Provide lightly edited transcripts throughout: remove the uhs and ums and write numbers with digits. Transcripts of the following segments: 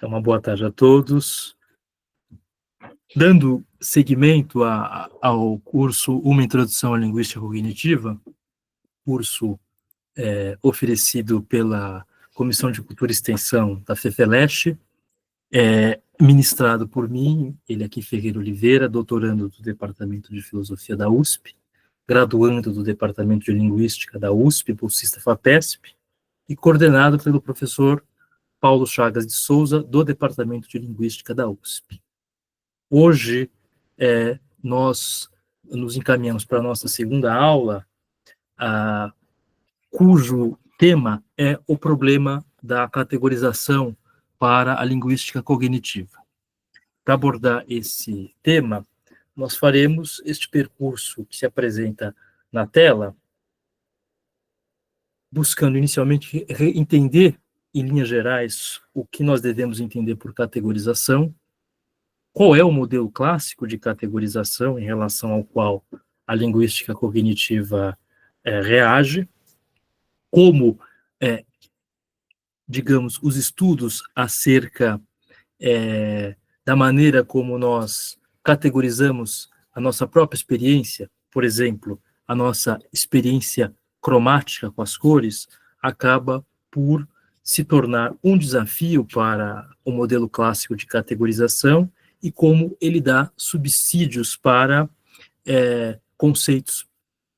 Então, uma boa tarde a todos. Dando seguimento ao curso Uma Introdução à Linguística Cognitiva, curso oferecido pela Comissão de Cultura e Extensão da FEFELESH, ministrado por mim, Eliaqui Ferreira Oliveira, doutorando do Departamento de Filosofia da USP, graduando do Departamento de Linguística da USP, bolsista FAPESP, e coordenado pelo professor Paulo Chagas de Souza, do Departamento de Linguística da USP. Hoje, nós nos encaminhamos para a nossa segunda aula, cujo tema é o problema da categorização para a linguística cognitiva. Para abordar esse tema, nós faremos este percurso que se apresenta na tela, buscando inicialmente entender, em linhas gerais, o que nós devemos entender por categorização, qual é o modelo clássico de categorização em relação ao qual a linguística cognitiva reage, como, digamos, os estudos acerca da maneira como nós categorizamos a nossa própria experiência, por exemplo, a nossa experiência cromática com as cores, acaba por se tornar um desafio para o modelo clássico de categorização e como ele dá subsídios para conceitos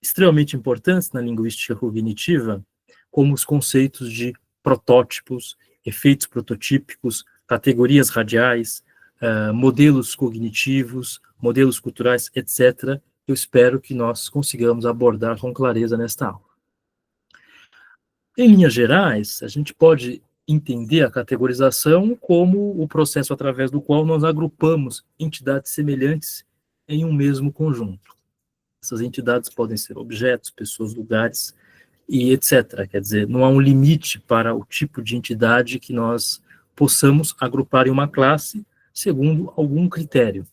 extremamente importantes na linguística cognitiva, como os conceitos de protótipos, efeitos prototípicos, categorias radiais, modelos cognitivos, modelos culturais, etc. Eu espero que nós consigamos abordar com clareza nesta aula. Em linhas gerais, a gente pode entender a categorização como o processo através do qual nós agrupamos entidades semelhantes em um mesmo conjunto. Essas entidades podem ser objetos, pessoas, lugares, e etc. Quer dizer, não há um limite para o tipo de entidade que nós possamos agrupar em uma classe segundo algum critério.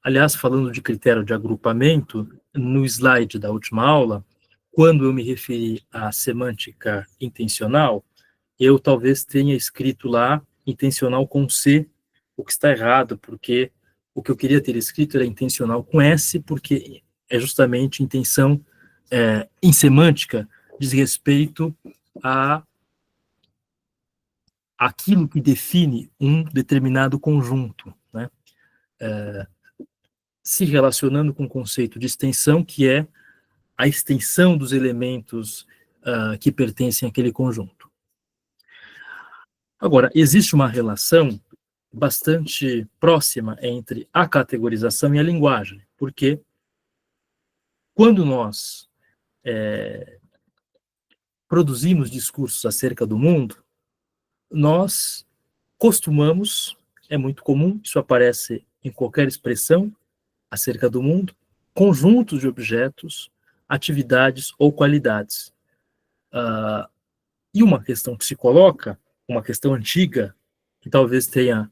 Aliás, falando de critério de agrupamento, no slide da última aula, quando eu me referi à semântica intencional, eu talvez tenha escrito lá intencional com C, o que está errado, porque o que eu queria ter escrito era intencional com S, porque é justamente intenção em semântica, diz respeito a aquilo que define um determinado conjunto, né? Se relacionando com o conceito de extensão, que é a extensão dos elementos que pertencem àquele conjunto. Agora, existe uma relação bastante próxima entre a categorização e a linguagem, porque quando nós produzimos discursos acerca do mundo, nós costumamos, é muito comum, isso aparece em qualquer expressão acerca do mundo, conjuntos de objetos, atividades ou qualidades. E uma questão que se coloca, uma questão antiga, que talvez tenha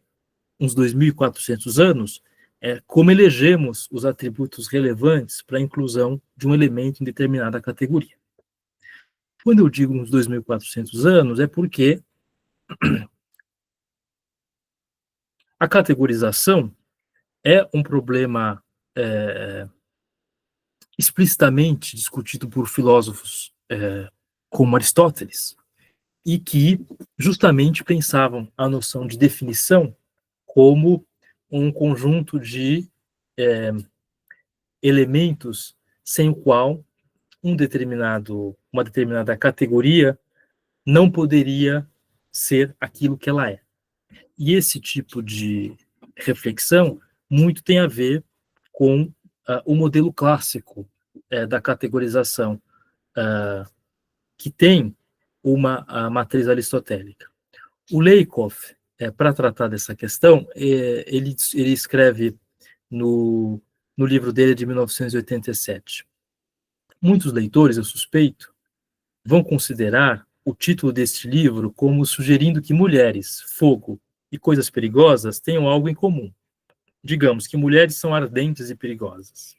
uns 2.400 anos, é como elegemos os atributos relevantes para a inclusão de um elemento em determinada categoria. Quando eu digo uns 2.400 anos, é porque a categorização é um problema explicitamente discutido por filósofos como Aristóteles, e que justamente pensavam a noção de definição como um conjunto de elementos sem o qual uma determinada categoria não poderia ser aquilo que ela é. E esse tipo de reflexão muito tem a ver com o modelo clássico da categorização, que tem uma matriz aristotélica. O Lakoff, para tratar dessa questão, ele escreve no livro dele de 1987. Muitos leitores, eu suspeito, vão considerar o título deste livro como sugerindo que mulheres, fogo e coisas perigosas tenham algo em comum. Digamos que mulheres são ardentes e perigosas.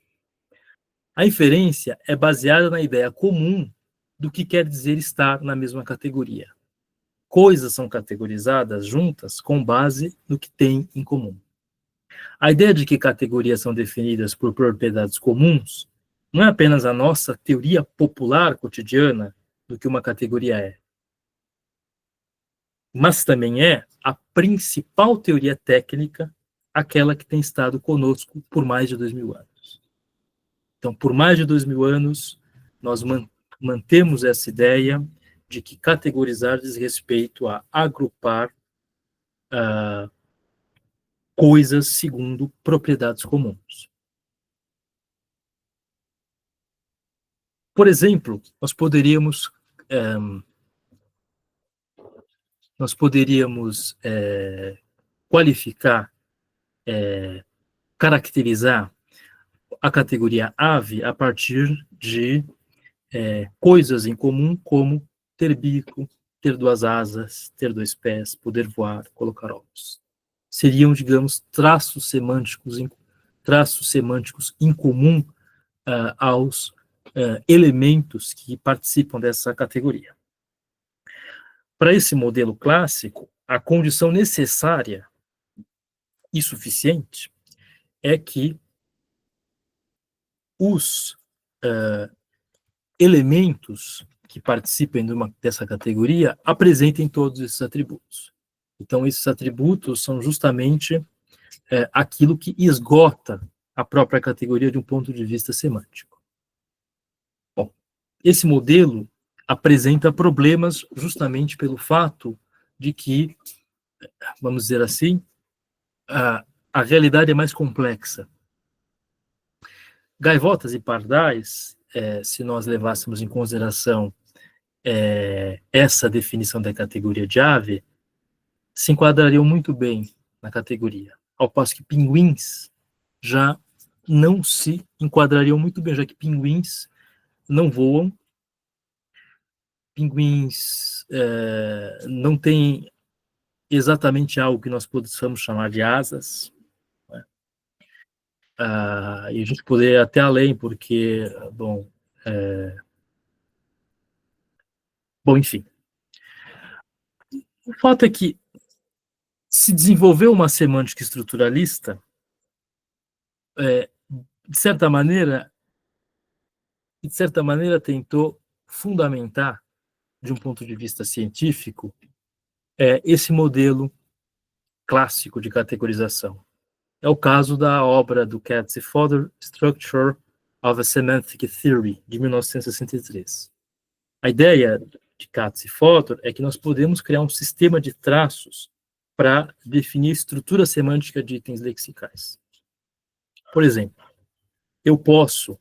A inferência é baseada na ideia comum do que quer dizer estar na mesma categoria. coisas são categorizadas juntas com base no que têm em comum. A ideia de que categorias são definidas por propriedades comuns não é apenas a nossa teoria popular cotidiana do que uma categoria é, mas também é a principal teoria técnica, aquela que tem estado conosco por mais de 2000 anos. Então, por mais de 2000 anos, nós mantemos essa ideia de que categorizar diz respeito a agrupar coisas segundo propriedades comuns. Por exemplo, nós poderíamos qualificar, caracterizar a categoria ave a partir de coisas em comum, como ter bico, ter duas asas, ter dois pés, poder voar, colocar ovos. Seriam, digamos, traços semânticos em comum aos elementos que participam dessa categoria. Para esse modelo clássico, a condição necessária e suficiente é que os elementos que participem dessa categoria apresentem todos esses atributos. Então, esses atributos são justamente aquilo que esgota a própria categoria de um ponto de vista semântico. Bom, esse modelo apresenta problemas justamente pelo fato de que, vamos dizer assim, a realidade é mais complexa. Gaivotas e pardais, se nós levássemos em consideração essa definição da categoria de ave, se enquadrariam muito bem na categoria, ao passo que pinguins já não se enquadrariam muito bem, já que pinguins não voam, pinguins não têm exatamente algo que nós possamos chamar de asas, né? E a gente poderia ir até além, porque, bom, enfim. O fato é que se desenvolveu uma semântica estruturalista, de certa maneira tentou fundamentar, de um ponto de vista científico, esse modelo clássico de categorização. É o caso da obra do Katz e Fodor, Structure of a Semantic Theory, de 1963. A ideia de Katz e Fodor é que nós podemos criar um sistema de traços para definir a estrutura semântica de itens lexicais. Por exemplo, eu posso,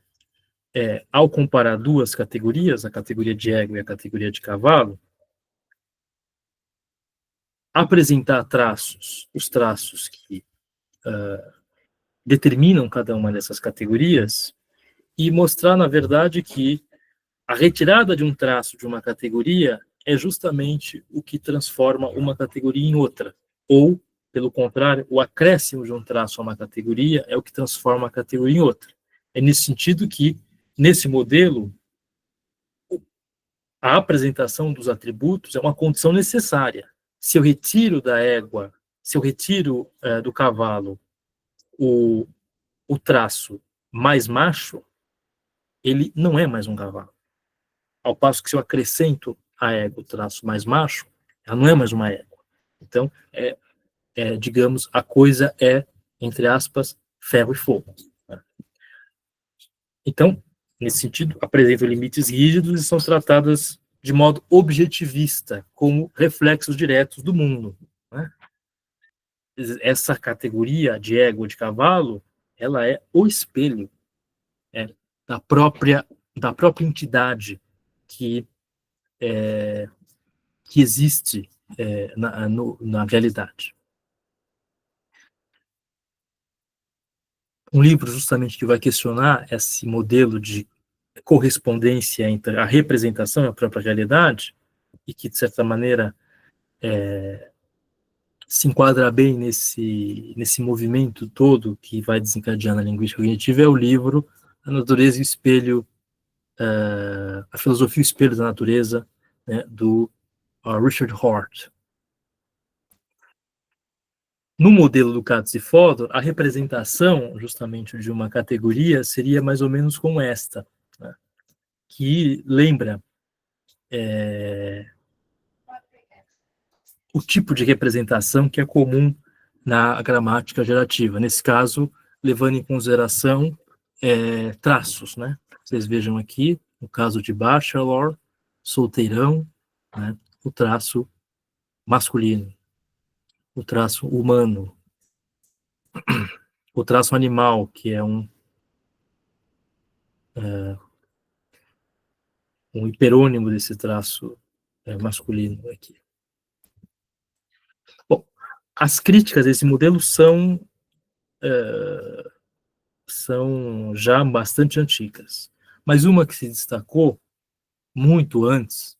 ao comparar duas categorias, a categoria de égua e a categoria de cavalo, apresentar traços, os traços que determinam cada uma dessas categorias, e mostrar, na verdade, que a retirada de um traço de uma categoria é justamente o que transforma uma categoria em outra. Ou, pelo contrário, o acréscimo de um traço a uma categoria é o que transforma a categoria em outra. É nesse sentido que, nesse modelo, a apresentação dos atributos é uma condição necessária. Se eu retiro da égua, se eu retiro do cavalo o traço mais macho, ele não é mais um cavalo. Ao passo que se eu acrescento a égua o traço mais macho, ela não é mais uma égua. Então, digamos, a coisa é, entre aspas, ferro e fogo. Então, nesse sentido, apresentam limites rígidos e são tratadas de modo objetivista, como reflexos diretos do mundo, né? Essa categoria de égua de cavalo, ela é o espelho da própria entidade que existe na realidade. Um livro justamente que vai questionar esse modelo de correspondência entre a representação e a própria realidade, e que, de certa maneira, se enquadra bem nesse movimento todo que vai desencadear na linguística cognitiva, é o livro A Natureza e o Espelho, a Filosofia e o Espelho da Natureza, né, do Richard Hort. No modelo do Katz e Fodor, a representação justamente de uma categoria seria mais ou menos como esta, né? Que lembra o tipo de representação que é comum na gramática gerativa. Nesse caso, levando em consideração traços, né? Vocês vejam aqui, no caso de bachelor, solteirão, né? O traço masculino, o traço humano, o traço animal, que é um hiperônimo desse traço masculino aqui. Bom, as críticas a esse modelo são já bastante antigas, mas uma que se destacou muito antes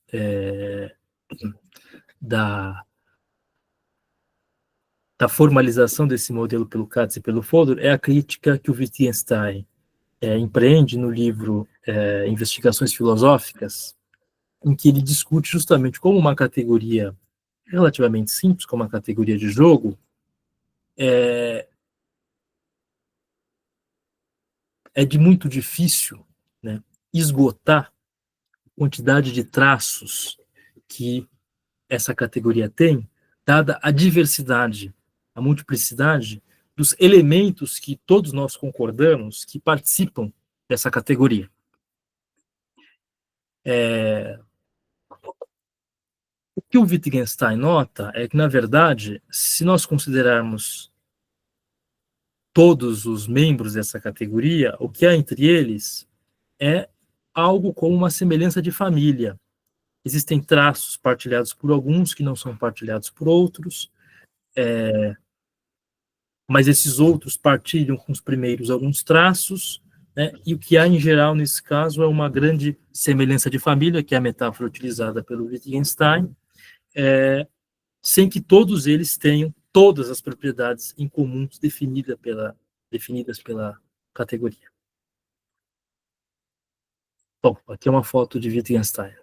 da formalização desse modelo pelo Katz e pelo Fodor é a crítica que o Wittgenstein empreende no livro Investigações Filosóficas, em que ele discute justamente como uma categoria relativamente simples, como uma categoria de jogo, é de muito difícil, né, esgotar a quantidade de traços que essa categoria tem, dada a diversidade, a multiplicidade dos elementos que todos nós concordamos que participam dessa categoria. O que o Wittgenstein nota é que, na verdade, se nós considerarmos todos os membros dessa categoria, o que há entre eles é algo como uma semelhança de família. Existem traços partilhados por alguns que não são partilhados por outros, mas esses outros partilham com os primeiros alguns traços, né? E o que há em geral nesse caso é uma grande semelhança de família, que é a metáfora utilizada pelo Wittgenstein, sem que todos eles tenham todas as propriedades em comum definidas pela categoria. Bom, aqui é uma foto de Wittgenstein.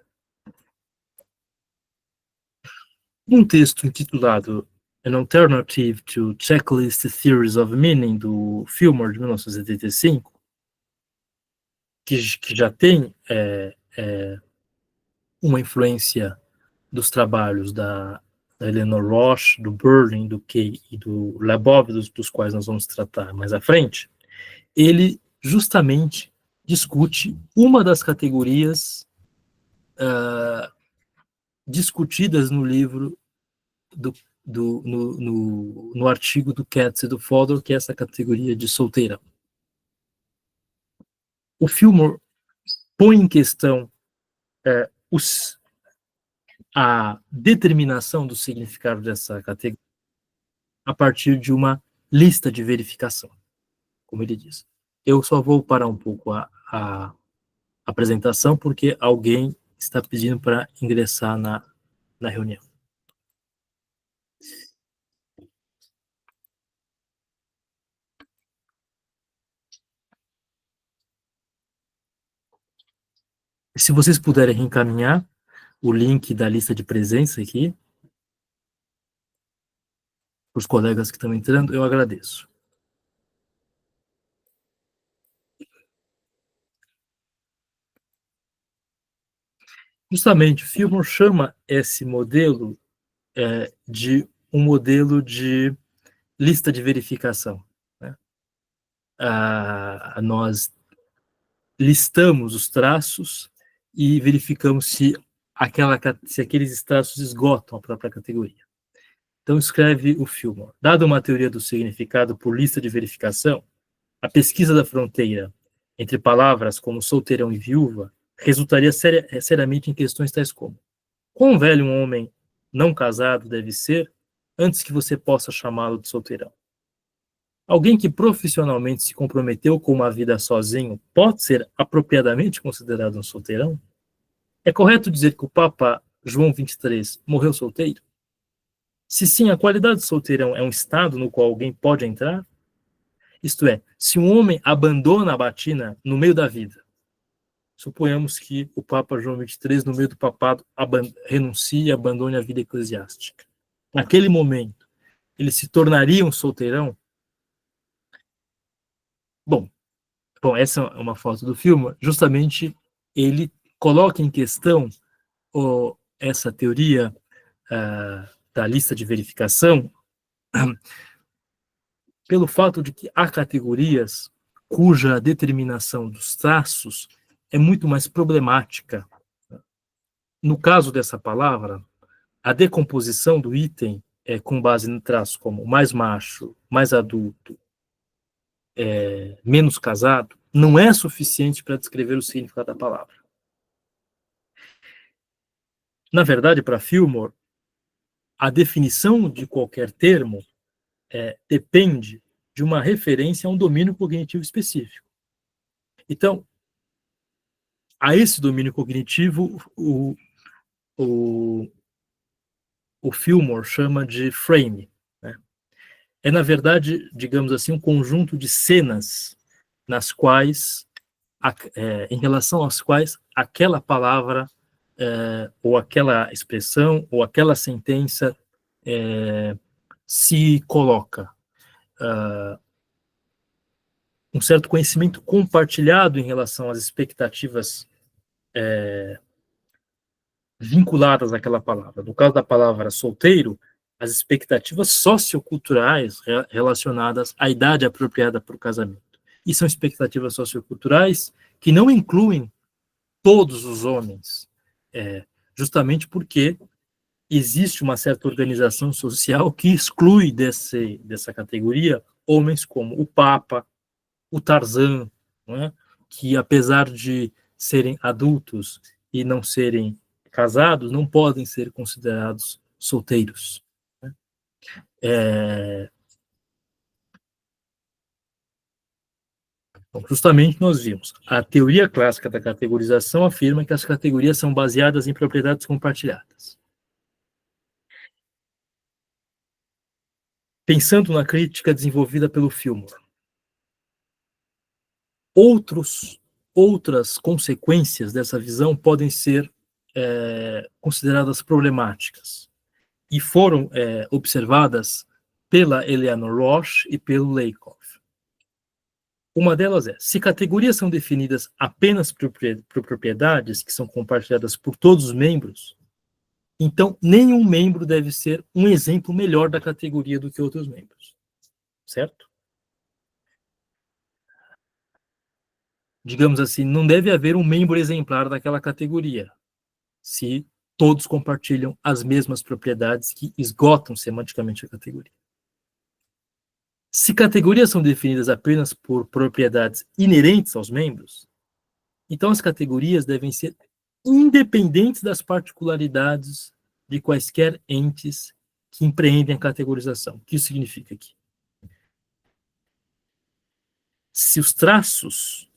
Um texto intitulado An Alternative to Checklist Theories of Meaning, do Fillmore, de 1985, que já tem uma influência dos trabalhos da Eleanor Roche, do Berlin, do Kay e do Labov, dos quais nós vamos tratar mais à frente, ele justamente discute uma das categorias discutidas no livro, no artigo do Katz e do Fodor, que é essa categoria de solteirão. O Fillmore põe em questão a determinação do significado dessa categoria a partir de uma lista de verificação, como ele diz. Eu só vou parar um pouco a apresentação, porque alguém está pedindo para ingressar na reunião. Se vocês puderem reencaminhar o link da lista de presença aqui, para os colegas que estão entrando, eu agradeço. Justamente, Fillmore chama esse modelo de um modelo de lista de verificação, né? Nós listamos os traços e verificamos se aqueles traços esgotam a própria categoria. Então, escreve o Fillmore. Dada uma teoria do significado por lista de verificação, a pesquisa da fronteira entre palavras como solteirão e viúva resultaria seriamente em questões tais como: quão velho um homem não casado deve ser antes que você possa chamá-lo de solteirão? Alguém que profissionalmente se comprometeu com uma vida sozinho pode ser apropriadamente considerado um solteirão? É correto dizer que o Papa João XXIII morreu solteiro? Se sim, a qualidade de solteirão é um estado no qual alguém pode entrar? Isto é, se um homem abandona a batina no meio da vida, Suponhamos que o Papa João XXIII, no meio do papado, renuncie e abandone a vida eclesiástica. Naquele momento, ele se tornaria um solteirão? Bom, essa é uma foto do filme. Justamente ele coloca em questão essa teoria da lista de verificação pelo fato de que há categorias cuja determinação dos traços é muito mais problemática. No caso dessa palavra, a decomposição do item com base no traço como mais macho, mais adulto, menos casado, não é suficiente para descrever o significado da palavra. Na verdade, para Fillmore, a definição de qualquer termo depende de uma referência a um domínio cognitivo específico. Então, a esse domínio cognitivo, o Fillmore chama de frame. Né? É, na verdade, digamos assim, um conjunto de cenas nas quais, em relação às quais aquela palavra, ou aquela expressão, ou aquela sentença se coloca. Um certo conhecimento compartilhado em relação às expectativas vinculadas àquela palavra. No caso da palavra solteiro, as expectativas socioculturais relacionadas à idade apropriada para o casamento. E são expectativas socioculturais que não incluem todos os homens, justamente porque existe uma certa organização social que exclui dessa categoria homens como o Papa, o Tarzan, né, que apesar de serem adultos e não serem casados, não podem ser considerados solteiros. Né? Então, justamente nós vimos, a teoria clássica da categorização afirma que as categorias são baseadas em propriedades compartilhadas. Pensando na crítica desenvolvida pelo Fillmore, outras consequências dessa visão podem ser consideradas problemáticas e foram observadas pela Eleanor Roche e pelo Lakoff. Uma delas se categorias são definidas apenas por propriedades que são compartilhadas por todos os membros, então nenhum membro deve ser um exemplo melhor da categoria do que outros membros. Certo? Digamos assim, não deve haver um membro exemplar daquela categoria, se todos compartilham as mesmas propriedades que esgotam semanticamente a categoria. Se categorias são definidas apenas por propriedades inerentes aos membros, então as categorias devem ser independentes das particularidades de quaisquer entes que empreendem a categorização. O que isso significa aqui? Se os traços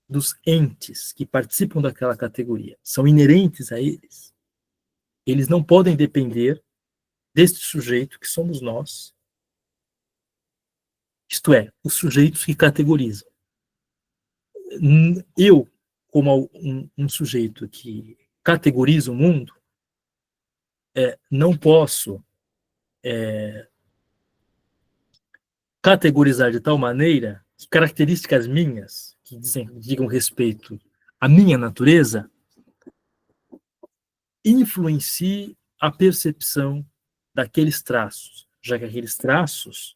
dos entes que participam daquela categoria são inerentes a eles, eles não podem depender deste sujeito que somos nós, isto é, os sujeitos que categorizam. Eu, como um sujeito que categoriza o mundo, não posso categorizar de tal maneira que características minhas, que digam respeito à minha natureza, influencie a percepção daqueles traços, já que aqueles traços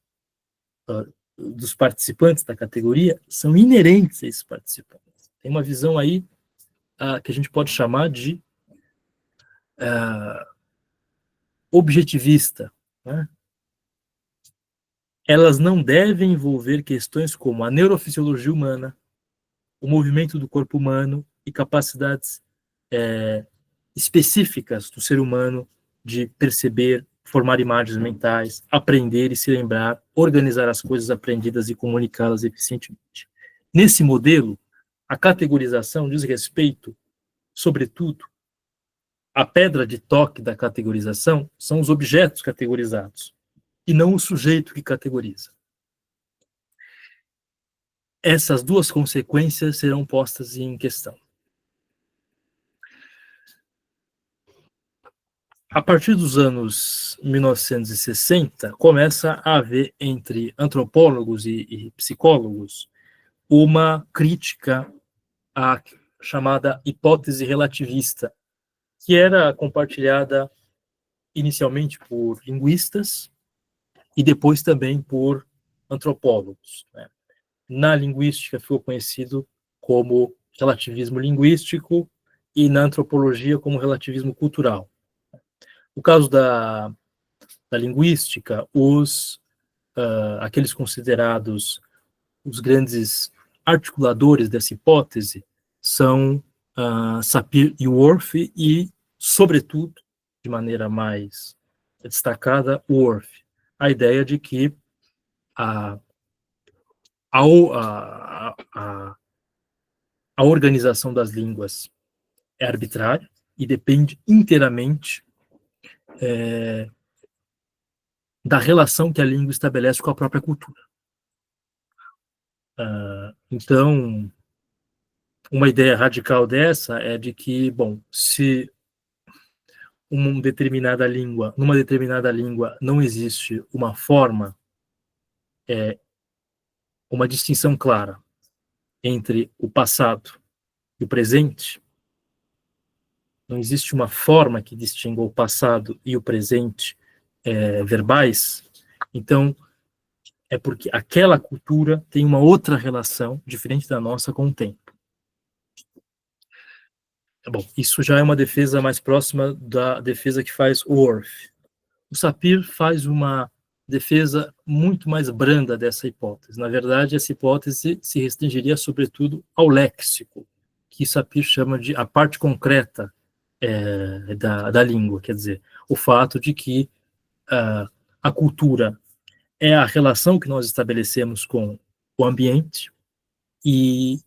dos participantes da categoria são inerentes a esses participantes. Tem uma visão aí que a gente pode chamar de objetivista. Né? Elas não devem envolver questões como a neurofisiologia humana, o movimento do corpo humano e capacidades específicas do ser humano de perceber, formar imagens mentais, aprender e se lembrar, organizar as coisas aprendidas e comunicá-las eficientemente. Nesse modelo, a categorização diz respeito, sobretudo, a pedra de toque da categorização são os objetos categorizados, e não o sujeito que categoriza. Essas duas consequências serão postas em questão. A partir dos anos 1960, começa a haver entre antropólogos e psicólogos uma crítica à chamada hipótese relativista, que era compartilhada inicialmente por linguistas e depois também por antropólogos, né? Na linguística ficou conhecido como relativismo linguístico e na antropologia como relativismo cultural. No caso da linguística, aqueles considerados os grandes articuladores dessa hipótese são Sapir e Whorf e, sobretudo, de maneira mais destacada, Whorf. A ideia de que a, a, a, a organização das línguas é arbitrária e depende inteiramente da relação que a língua estabelece com a própria cultura. Então, uma ideia radical dessa é de que, bom, se numa determinada língua não existe uma forma, uma distinção clara entre o passado e o presente, não existe uma forma que distinga o passado e o presente verbais, então é porque aquela cultura tem uma outra relação diferente da nossa com o tempo. Bom, isso já é uma defesa mais próxima da defesa que faz o Whorf. O Sapir faz uma defesa muito mais branda dessa hipótese. Na verdade, essa hipótese se restringiria, sobretudo, ao léxico, que Sapir chama de a parte concreta da língua, quer dizer, o fato de que a cultura é a relação que nós estabelecemos com o ambiente e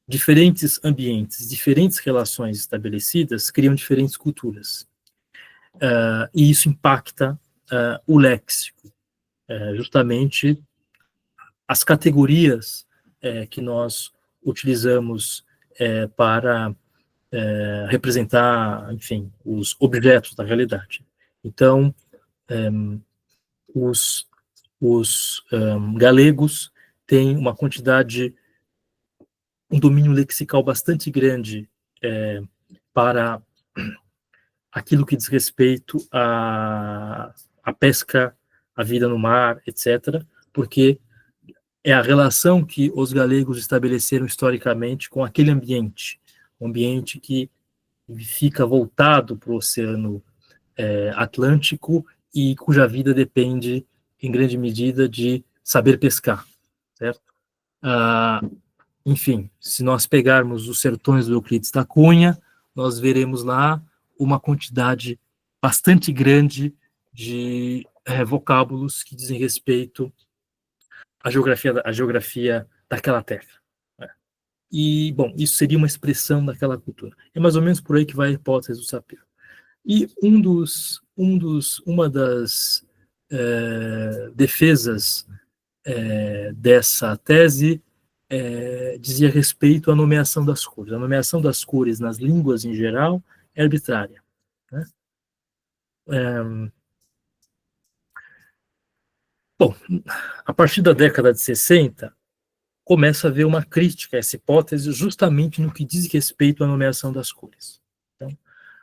diferentes ambientes, diferentes relações estabelecidas criam diferentes culturas. E isso impacta o léxico, justamente as categorias que nós utilizamos para representar, enfim, os objetos da realidade. Então, os galegos têm uma quantidade, um domínio lexical bastante grande para aquilo que diz respeito à pesca, à vida no mar, etc., porque é a relação que os galegos estabeleceram historicamente com aquele ambiente, um ambiente que fica voltado para o Oceano Atlântico e cuja vida depende, em grande medida, de saber pescar, certo? Enfim, se nós pegarmos os sertões do Euclides da Cunha, nós veremos lá uma quantidade bastante grande de vocábulos que dizem respeito à geografia daquela terra. Né? E, bom, isso seria uma expressão daquela cultura. É mais ou menos por aí que vai a hipótese do Sapir. E uma das defesas dessa tese dizia respeito à nomeação das cores. A nomeação das cores nas línguas em geral é arbitrária. Né? Bom, a partir da década de 60, começa a haver uma crítica a essa hipótese justamente no que diz respeito à nomeação das cores. Então,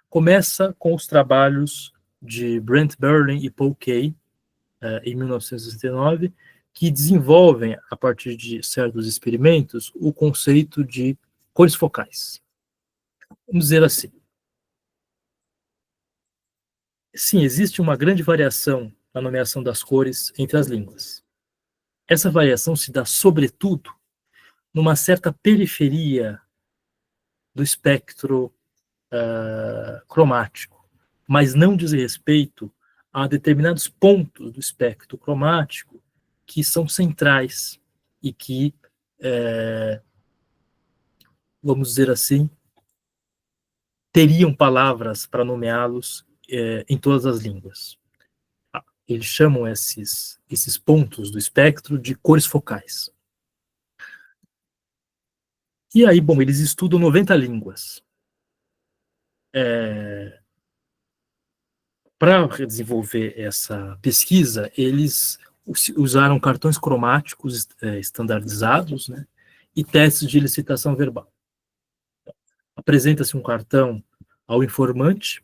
começa com os trabalhos de Brent Berlin e Paul Kay, em 1969, que desenvolvem, a partir de certos experimentos, o conceito de cores focais. Vamos dizer assim. Sim, existe uma grande variação na nomeação das cores entre as línguas. Essa variação se dá, sobretudo, numa certa periferia do espectro cromático, mas não diz respeito a determinados pontos do espectro cromático que são centrais e que, vamos dizer assim, teriam palavras para nomeá-los em todas as línguas. Eles chamam esses pontos do espectro de cores focais. E aí, bom, eles estudam 90 línguas. Para desenvolver essa pesquisa, eles usaram cartões cromáticos estandarizados, né, e testes de licitação verbal. Apresenta-se um cartão ao informante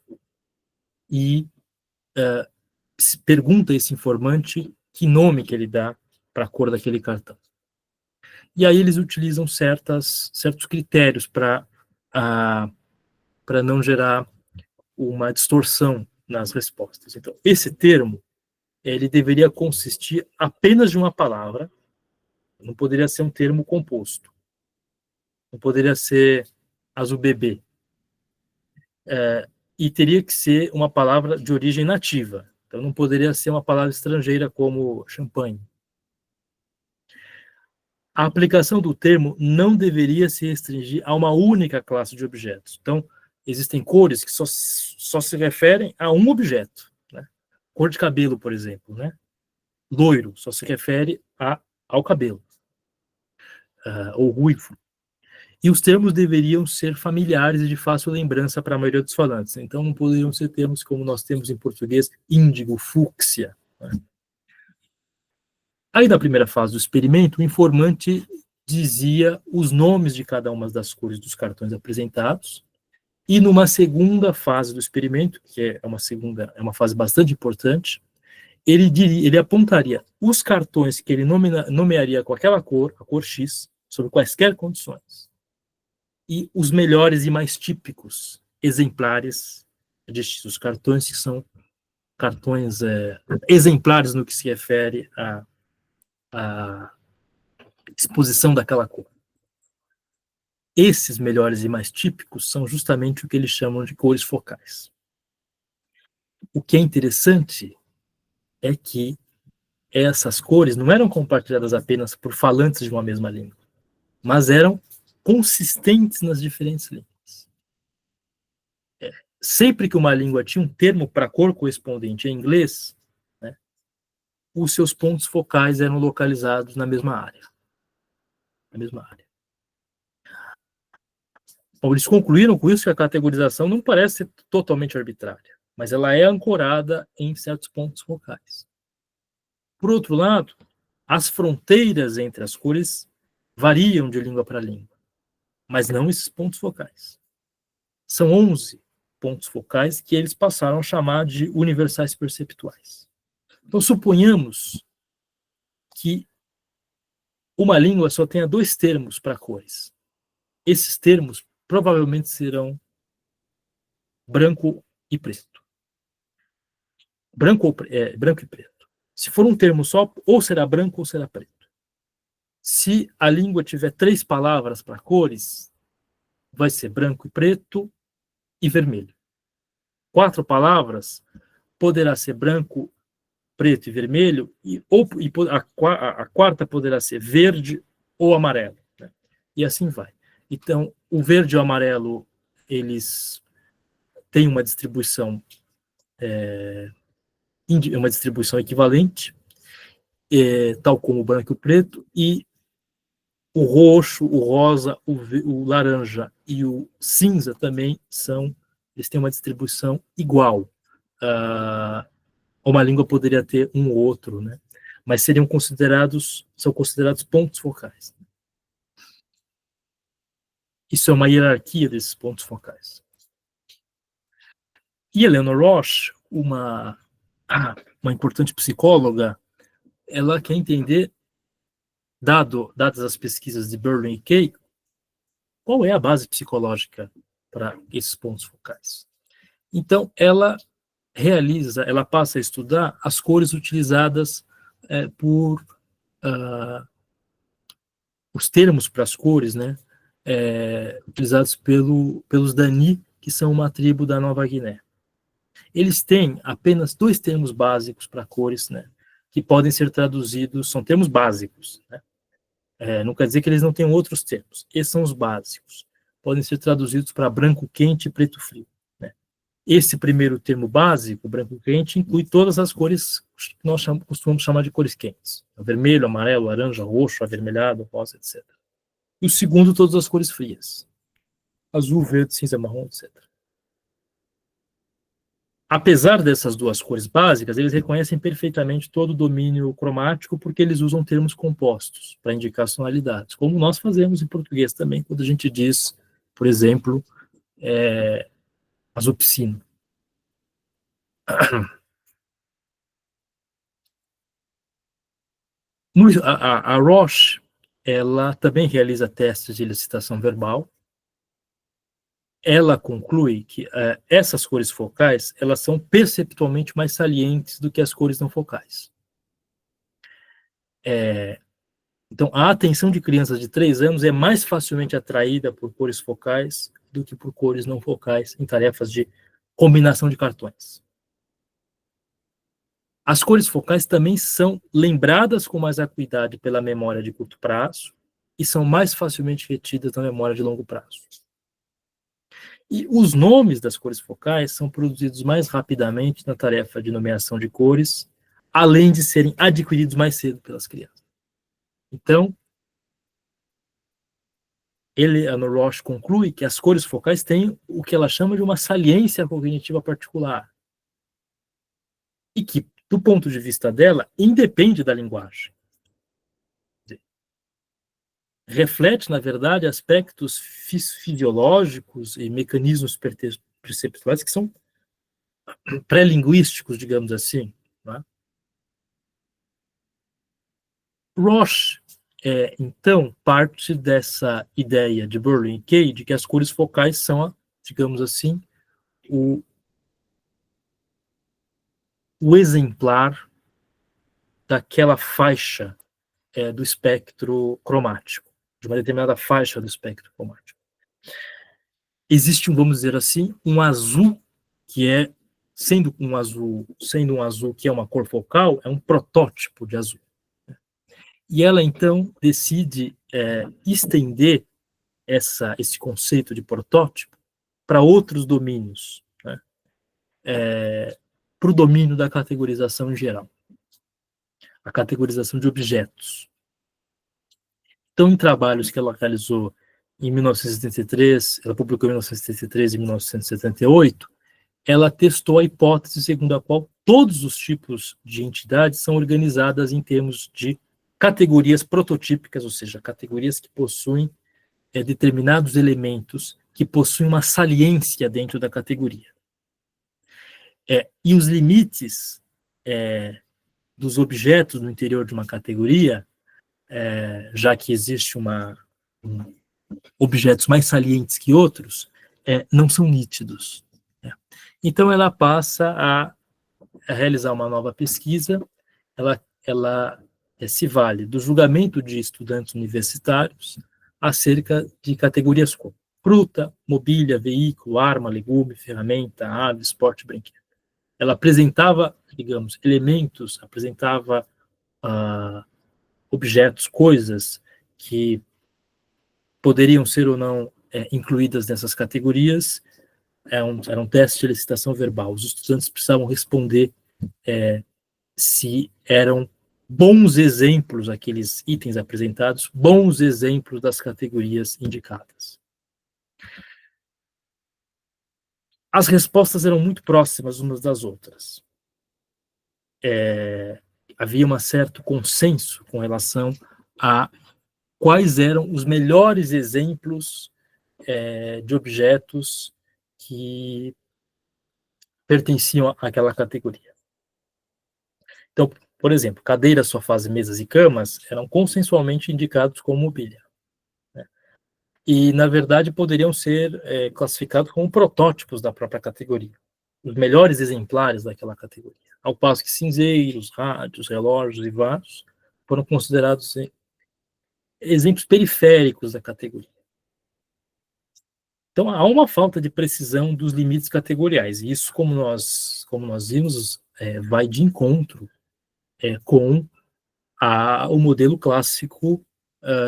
e pergunta a esse informante que nome que ele dá para a cor daquele cartão. E aí eles utilizam certos critérios para não gerar uma distorção nas respostas. Então, esse termo, ele deveria consistir apenas de uma palavra, não poderia ser um termo composto, não poderia ser azul bebê, e teria que ser uma palavra de origem nativa, então não poderia ser uma palavra estrangeira como champanhe. A aplicação do termo não deveria se restringir a uma única classe de objetos. Então, existem cores que só se referem a um objeto, né? Cor de cabelo, por exemplo, né? Loiro só se refere ao cabelo, ou ruivo. E os termos deveriam ser familiares e de fácil lembrança para a maioria dos falantes. Então, não poderiam ser termos como nós temos em português, índigo, fúcsia, né? Aí, na primeira fase do experimento, o informante dizia os nomes de cada uma das cores dos cartões apresentados, e numa segunda fase do experimento, que é uma fase bastante importante, ele apontaria os cartões que ele nomearia com aquela cor, a cor X, sob quaisquer condições, e os melhores e mais típicos exemplares os cartões que são cartões exemplares no que se refere à exposição daquela cor. Esses melhores e mais típicos são justamente o que eles chamam de cores focais. O que é interessante é que essas cores não eram compartilhadas apenas por falantes de uma mesma língua, mas eram consistentes nas diferentes línguas. Sempre que uma língua tinha um termo para cor correspondente em inglês, né, os seus pontos focais eram localizados na mesma área. Na mesma área. Bom, eles concluíram com isso que a categorização não parece ser totalmente arbitrária, mas ela é ancorada em certos pontos focais. Por outro lado, as fronteiras entre as cores variam de língua para língua, mas não esses pontos focais. São 11 pontos focais que eles passaram a chamar de universais perceptuais. Então, suponhamos que uma língua só tenha 2 termos para cores. Esses termos provavelmente serão branco e preto. Branco e preto. Se for um termo só, ou será branco ou será preto. Se a língua tiver 3 palavras para cores, vai ser branco e preto e vermelho. 4 palavras, poderá ser branco, preto e vermelho, a quarta poderá ser verde ou amarelo, né? E assim vai. Então, o verde e o amarelo, eles têm uma distribuição equivalente, tal como o branco e o preto, e o roxo, o rosa, o laranja e o cinza também eles têm uma distribuição igual. Uma língua poderia ter um ou outro, né? Mas são considerados pontos focais. Isso é uma hierarquia desses pontos focais. E Eleanor Roche, uma importante psicóloga, ela quer entender, dadas as pesquisas de Berlin e Kay, qual é a base psicológica para esses pontos focais. Então, ela passa a estudar as cores utilizadas por os termos para as cores, né, utilizados pelos Dani, que são uma tribo da Nova Guiné. Eles têm apenas 2 termos básicos para cores, né, que podem ser traduzidos, são termos básicos, né? Não quer dizer que eles não tenham outros termos. Esses são os básicos. Podem ser traduzidos para branco quente e preto frio, né? Esse primeiro termo básico, branco quente, inclui todas as cores que nós costumamos chamar de cores quentes. Vermelho, amarelo, laranja, roxo, avermelhado, rosa, etc. E o segundo, todas as cores frias. Azul, verde, cinza, marrom, etc. Apesar dessas duas cores básicas, eles reconhecem perfeitamente todo o domínio cromático porque eles usam termos compostos para indicar tonalidades, como nós fazemos em português também, quando a gente diz, por exemplo, azopicina. A Roche, ela também realiza testes de elicitação verbal. Ela conclui que essas cores focais, elas são perceptualmente mais salientes do que as cores não focais. Então, a atenção de crianças de 3 anos é mais facilmente atraída por cores focais do que por cores não focais em tarefas de combinação de cartões. As cores focais também são lembradas com mais acuidade pela memória de curto prazo e são mais facilmente retidas na memória de longo prazo. E os nomes das cores focais são produzidos mais rapidamente na tarefa de nomeação de cores, além de serem adquiridos mais cedo pelas crianças. Então, Eleanor Roche conclui que as cores focais têm o que ela chama de uma saliência cognitiva particular, e que, do ponto de vista dela, independe da linguagem. Reflete, na verdade, aspectos fisiológicos e mecanismos perceptuais que são pré-linguísticos, digamos assim. Né? Roche, então, parte dessa ideia de Berlin e Kay de que as cores focais são, digamos assim, o exemplar daquela faixa do espectro cromático, de uma determinada faixa do espectro cromático. Existe, vamos dizer assim, um azul que é, sendo um azul que é uma cor focal, é um protótipo de azul. E ela, então, decide estender esse conceito de protótipo para outros domínios, né? Para o domínio da categorização em geral, a categorização de objetos. Então, em trabalhos que ela realizou em 1973, ela publicou em 1973 e 1978, ela testou a hipótese segundo a qual todos os tipos de entidades são organizadas em termos de categorias prototípicas, ou seja, categorias que possuem determinados elementos que possuem uma saliência dentro da categoria. E os limites dos objetos no interior de uma categoria, já que existe objetos mais salientes que outros, não são nítidos. Né? Então, ela passa a realizar uma nova pesquisa, ela se vale do julgamento de estudantes universitários acerca de categorias como fruta, mobília, veículo, arma, legume, ferramenta, ave, esporte, brinquedo. Ela apresentava, digamos, elementos, apresentava objetos, coisas que poderiam ser ou não incluídas nessas categorias. Era um teste de elicitação verbal. Os estudantes precisavam responder se eram bons exemplos, aqueles itens apresentados, bons exemplos das categorias indicadas. As respostas eram muito próximas umas das outras. Havia um certo consenso com relação a quais eram os melhores exemplos de objetos que pertenciam àquela categoria. Então, por exemplo, cadeiras, sofás, mesas e camas eram consensualmente indicados como mobília. Né? E, na verdade, poderiam ser classificados como protótipos da própria categoria, os melhores exemplares daquela categoria. Ao passo que cinzeiros, rádios, relógios e vasos foram considerados exemplos periféricos da categoria. Então, há uma falta de precisão dos limites categoriais, e isso, como nós vimos, vai de encontro com o modelo clássico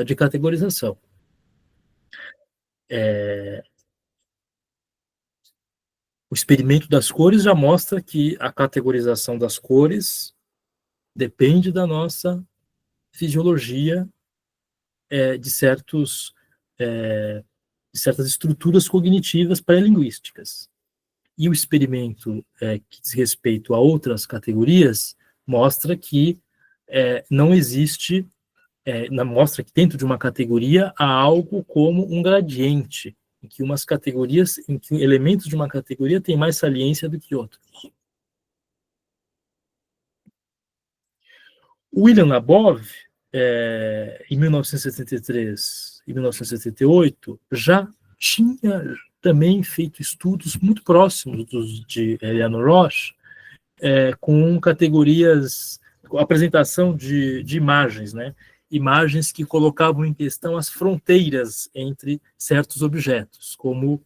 de categorização. O experimento das cores já mostra que a categorização das cores depende da nossa fisiologia de certas estruturas cognitivas pré-linguísticas. E o experimento que diz respeito a outras categorias mostra que não existe, mostra que dentro de uma categoria há algo como um gradiente, em que umas categorias, em que elementos de uma categoria têm mais saliência do que outros. William Labov, em 1973 e 1978, já tinha também feito estudos muito próximos dos de Eleanor Roche, com categorias, com apresentação de imagens, né? Imagens que colocavam em questão as fronteiras entre certos objetos, como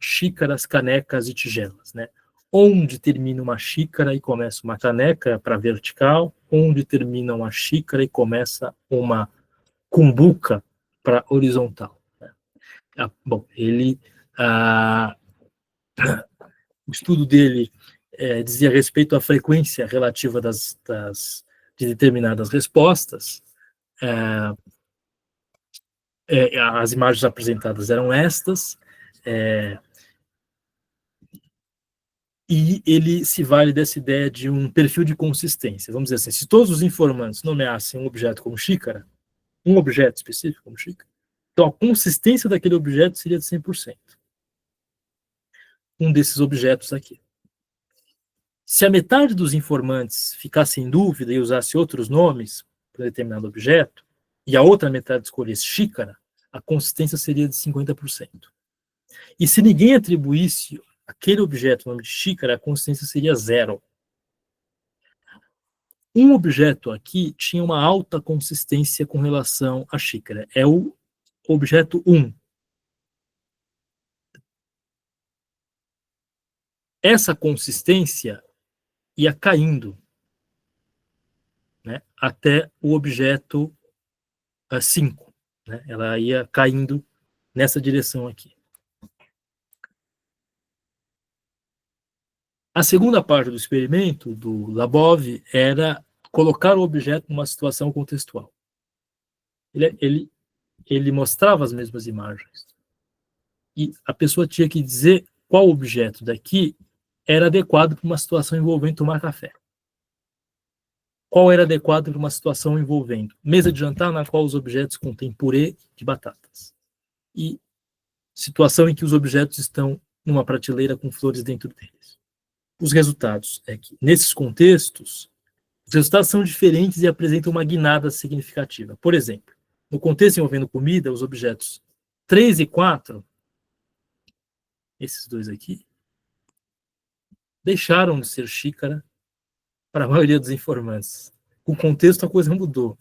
xícaras, canecas e tigelas, né? Onde termina uma xícara e começa uma caneca para vertical, onde termina uma xícara e começa uma cumbuca para horizontal. Né? Bom, o estudo dele dizia respeito à frequência relativa de determinadas respostas. As imagens apresentadas eram estas, e ele se vale dessa ideia de um perfil de consistência. Vamos dizer assim, se todos os informantes nomeassem um objeto como xícara, um objeto específico como xícara, então a consistência daquele objeto seria de 100%. Um desses objetos aqui. Se a metade dos informantes ficasse em dúvida e usasse outros nomes para determinado objeto, e a outra metade escolhesse xícara, a consistência seria de 50%. E se ninguém atribuísse aquele objeto o nome de xícara, a consistência seria zero. Um objeto aqui tinha uma alta consistência com relação à xícara. É o objeto 1. Essa consistência ia caindo, né, até o objeto 5. Né? Ela ia caindo nessa direção aqui. A segunda parte do experimento do Labov era colocar o objeto numa situação contextual. Ele mostrava as mesmas imagens. E a pessoa tinha que dizer qual objeto daqui era adequado para uma situação envolvendo tomar café. Qual era adequado para uma situação envolvendo mesa de jantar na qual os objetos contêm purê de batatas. E situação em que os objetos estão numa prateleira com flores dentro deles. Os resultados é que, nesses contextos, os resultados são diferentes e apresentam uma guinada significativa. Por exemplo, no contexto envolvendo comida, os objetos 3 e 4, esses dois aqui, deixaram de ser xícara para a maioria dos informantes. Com o contexto, a coisa mudou.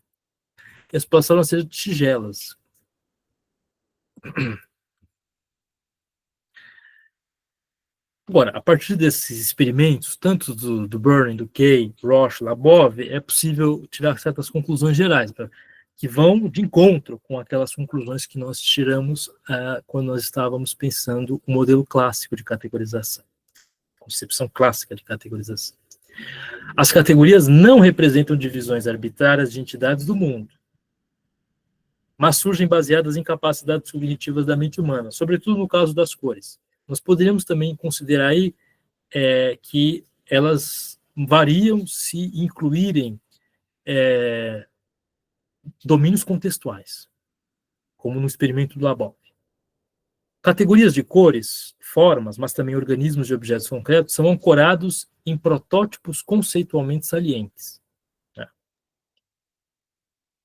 Eles passaram a ser tigelas. Agora, a partir desses experimentos, tanto do Burning, do Kay, Roche, Labov, é possível tirar certas conclusões gerais, que vão de encontro com aquelas conclusões que nós tiramos quando nós estávamos pensando o modelo clássico de categorização, concepção clássica de categorização. As categorias não representam divisões arbitrárias de entidades do mundo, mas surgem baseadas em capacidades cognitivas da mente humana, sobretudo no caso das cores. Nós poderíamos também considerar aí que elas variam se incluírem domínios contextuais, como no experimento do Labov. Categorias de cores, formas, mas também organismos de objetos concretos são ancorados em protótipos conceitualmente salientes, né,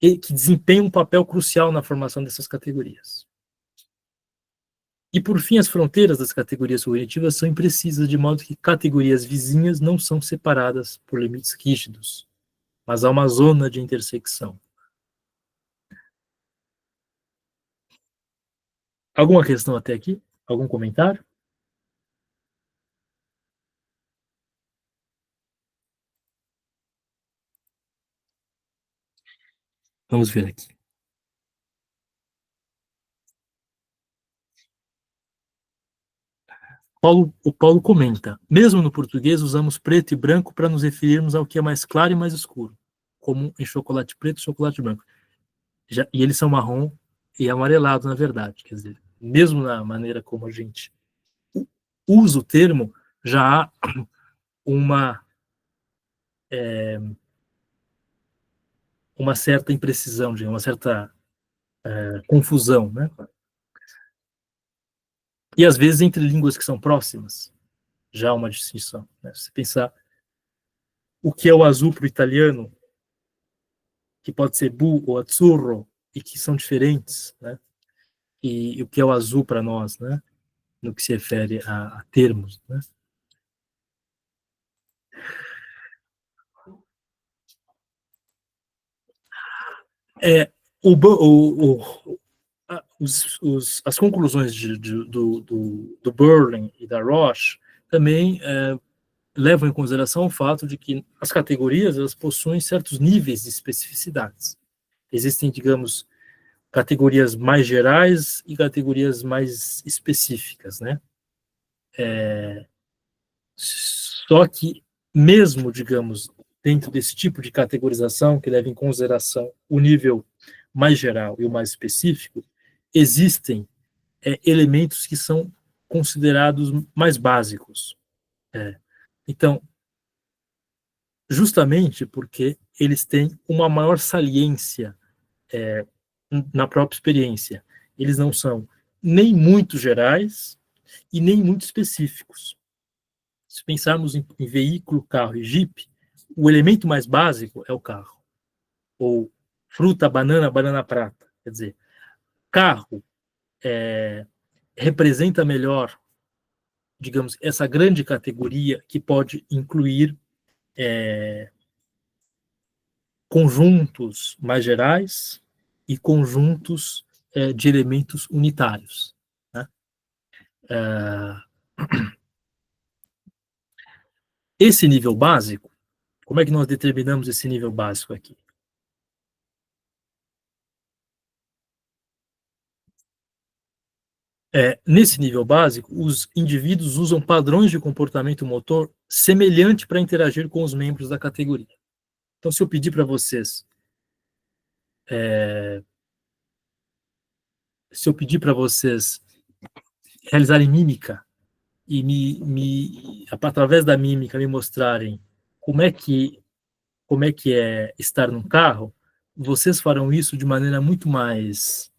e que desempenham um papel crucial na formação dessas categorias. E, por fim, as fronteiras das categorias cognitivas são imprecisas, de modo que categorias vizinhas não são separadas por limites rígidos, mas há uma zona de intersecção. Alguma questão até aqui? Algum comentário? Vamos ver aqui. O Paulo comenta: mesmo no português usamos preto e branco para nos referirmos ao que é mais claro e mais escuro, como em chocolate preto e chocolate branco. E eles são marrom e amarelado, na verdade. Quer dizer, mesmo na maneira como a gente usa o termo, já há uma certa imprecisão, uma certa confusão, né? E às vezes entre línguas que são próximas, já há uma distinção. Né? Se você pensar o que é o azul para o italiano, que pode ser blu ou azzurro, e que são diferentes, né? E o que é o azul para nós, né? No que se refere a termos, né? É, as conclusões do Berlin e da Roche também levam em consideração o fato de que as categorias elas possuem certos níveis de especificidades. Existem, digamos, categorias mais gerais e categorias mais específicas, né? Só que, mesmo, digamos, dentro desse tipo de categorização, que leva em consideração o nível mais geral e o mais específico, existem elementos que são considerados mais básicos. Então, justamente porque eles têm uma maior saliência na própria experiência. Eles não são nem muito gerais e nem muito específicos. Se pensarmos em veículo, carro e Jeep, o elemento mais básico é o carro. Ou fruta, banana, banana prata. Quer dizer, carro representa melhor, digamos, essa grande categoria que pode incluir conjuntos mais gerais e conjuntos de elementos unitários. Né? Esse nível básico, como é que nós determinamos esse nível básico aqui? Nesse nível básico, os indivíduos usam padrões de comportamento motor semelhante para interagir com os membros da categoria. Então, se eu pedir para vocês, realizarem mímica e através da mímica me mostrarem como é que é estar num carro, vocês farão isso de maneira muito mais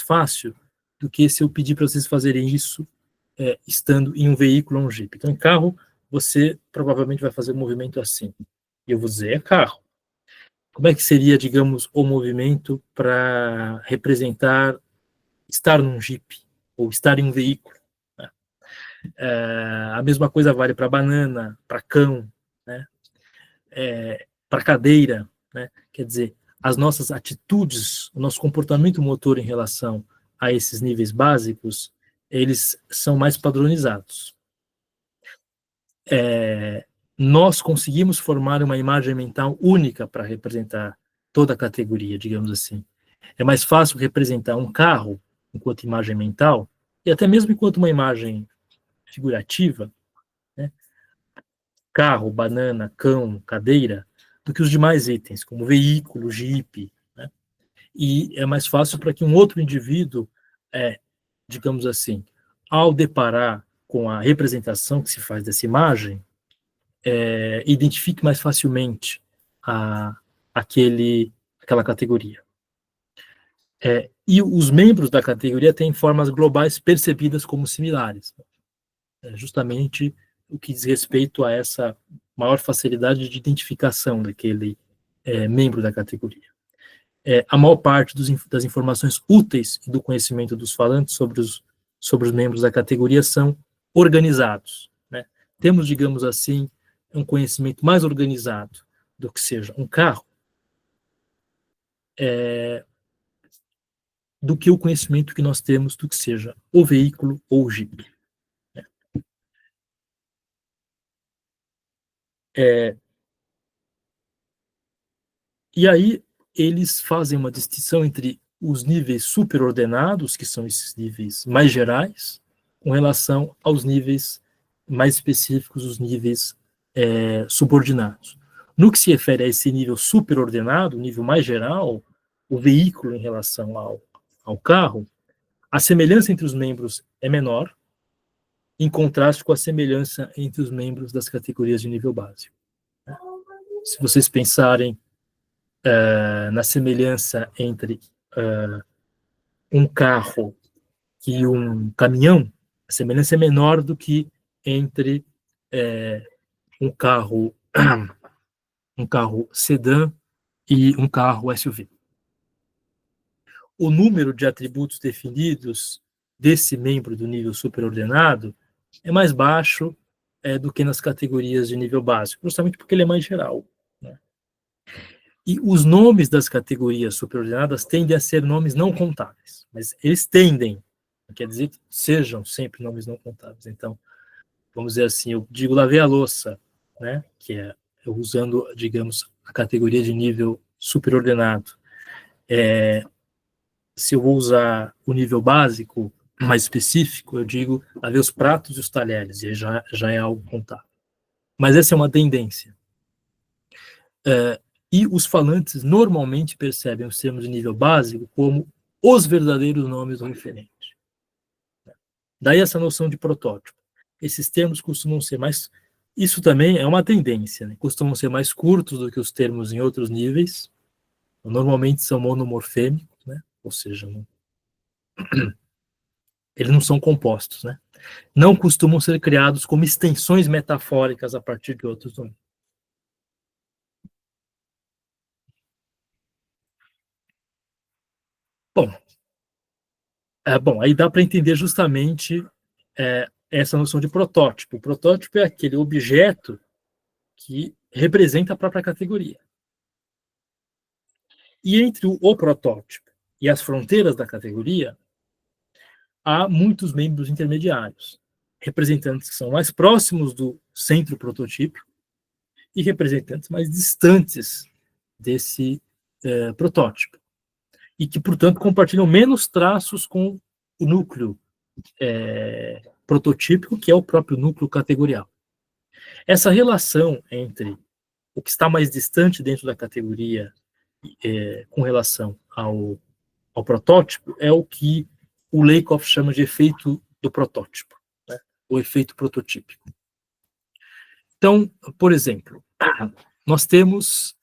fácil do que se eu pedir para vocês fazerem isso estando em um veículo ou um Jeep. Então, em carro, você provavelmente vai fazer um movimento assim. E eu vou dizer, é carro. Como é que seria, digamos, o movimento para representar estar num Jeep ou estar em um veículo? Né? A mesma coisa vale para banana, para cão, né? Para cadeira. Né? Quer dizer, as nossas atitudes, o nosso comportamento motor em relação a esses níveis básicos, eles são mais padronizados. Nós conseguimos formar uma imagem mental única para representar toda a categoria, digamos assim. É mais fácil representar um carro enquanto imagem mental, e até mesmo enquanto uma imagem figurativa, né? Carro, banana, cão, cadeira, do que os demais itens, como veículo, jipe. Né? E é mais fácil para que um outro indivíduo, digamos assim, ao deparar com a representação que se faz dessa imagem, identifique mais facilmente aquela categoria. E os membros da categoria têm formas globais percebidas como similares. Justamente o que diz respeito a essa maior facilidade de identificação daquele membro da categoria. A maior parte das informações úteis e do conhecimento dos falantes sobre os membros da categoria são organizados. Né? Temos, digamos assim, um conhecimento mais organizado do que seja um carro, do que o conhecimento que nós temos do que seja o veículo ou o Jeep. E aí eles fazem uma distinção entre os níveis superordenados, que são esses níveis mais gerais, com relação aos níveis mais específicos, os níveis subordinados. No que se refere a esse nível superordenado, nível mais geral, o veículo em relação ao carro, a semelhança entre os membros é menor, em contraste com a semelhança entre os membros das categorias de nível básico. Se vocês pensarem na semelhança entre um carro e um caminhão, a semelhança é menor do que entre um carro sedã e um carro SUV. O número de atributos definidos desse membro do nível superordenado é mais baixo do que nas categorias de nível básico, justamente porque ele é mais geral. Né? E os nomes das categorias superordenadas tendem a ser nomes não contáveis, mas eles tendem, não quer dizer que sejam sempre nomes não contáveis. Então, vamos dizer assim, eu digo lavei a louça, né, que é usando, digamos, a categoria de nível superordenado. Se eu vou usar o nível básico, mais específico, eu digo lavei os pratos e os talheres, e aí já é algo contável. Mas essa é uma tendência. E os falantes normalmente percebem os termos de nível básico como os verdadeiros nomes do referente. Daí essa noção de protótipo. Esses termos costumam ser mais... Isso também é uma tendência, né? Costumam ser mais curtos do que os termos em outros níveis. Normalmente são monomorfêmicos, né? Ou seja, eles não são compostos, né? Não costumam ser criados como extensões metafóricas a partir de outros nomes. Bom, aí dá para entender justamente essa noção de protótipo. O protótipo é aquele objeto que representa a própria categoria. E entre o protótipo e as fronteiras da categoria, há muitos membros intermediários, representantes que são mais próximos do centro prototípico e representantes mais distantes desse protótipo, e que, portanto, compartilham menos traços com o núcleo prototípico, que é o próprio núcleo categorial. Essa relação entre o que está mais distante dentro da categoria com relação ao protótipo é o que o Lakoff chama de efeito do protótipo, né? O efeito prototípico. Então, por exemplo, nós temos,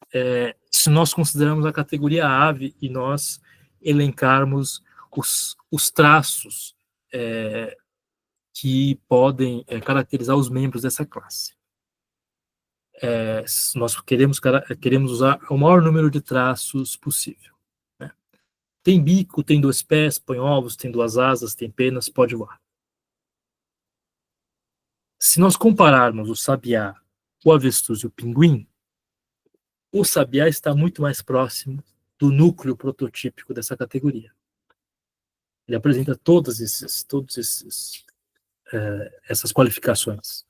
se nós considerarmos a categoria ave e nós elencarmos os traços que podem caracterizar os membros dessa classe. Nós queremos usar o maior número de traços possível. Né? Tem bico, tem 2 pés, põe ovos, tem 2 asas, tem penas, pode voar. Se nós compararmos o sabiá, o avestruz e o pinguim, o sabiá está muito mais próximo do núcleo prototípico dessa categoria. Ele apresenta todas essas qualificações.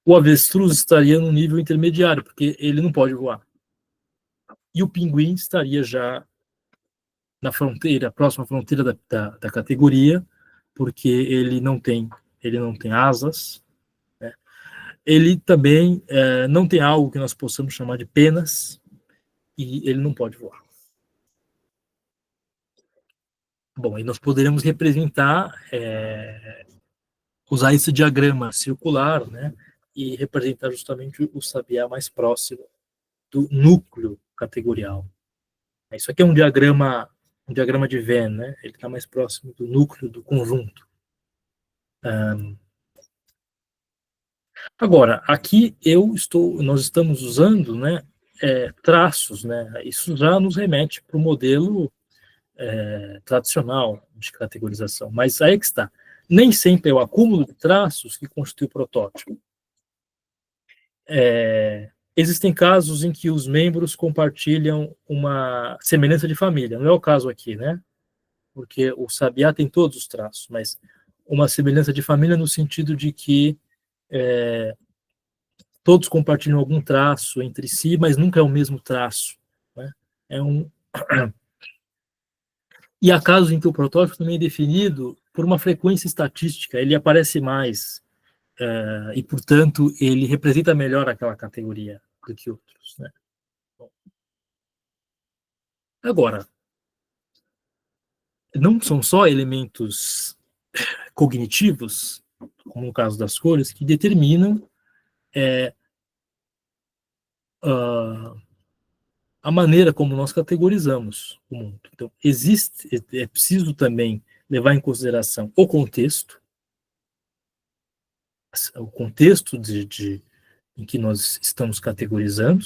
O avestruz estaria no nível intermediário, porque ele não pode voar. E o pinguim estaria já na fronteira, próxima fronteira da categoria, porque ele não tem asas, né? Ele também não tem algo que nós possamos chamar de penas, e ele não pode voar. Bom, e nós poderíamos representar, usar esse diagrama circular, né, e representar justamente o sabiá mais próximo do núcleo categorial. Isso aqui é um diagrama de Venn, né? Ele está mais próximo do núcleo do conjunto. Agora, aqui nós estamos usando, né, traços, né? Isso já nos remete para o modelo tradicional de categorização. Mas aí que está. Nem sempre é o acúmulo de traços que constitui o protótipo. Existem casos em que os membros compartilham uma semelhança de família. Não é o caso aqui, né? Porque o sabiá tem todos os traços, mas uma semelhança de família no sentido de que todos compartilham algum traço entre si, mas nunca é o mesmo traço, né? E há casos em que o protótipo também é definido por uma frequência estatística, ele aparece mais, e, portanto, ele representa melhor aquela categoria do que outros, né? Agora, não são só elementos cognitivos como no caso das cores, que determinam a maneira como nós categorizamos o mundo. Então, é preciso também levar em consideração o contexto em que nós estamos categorizando,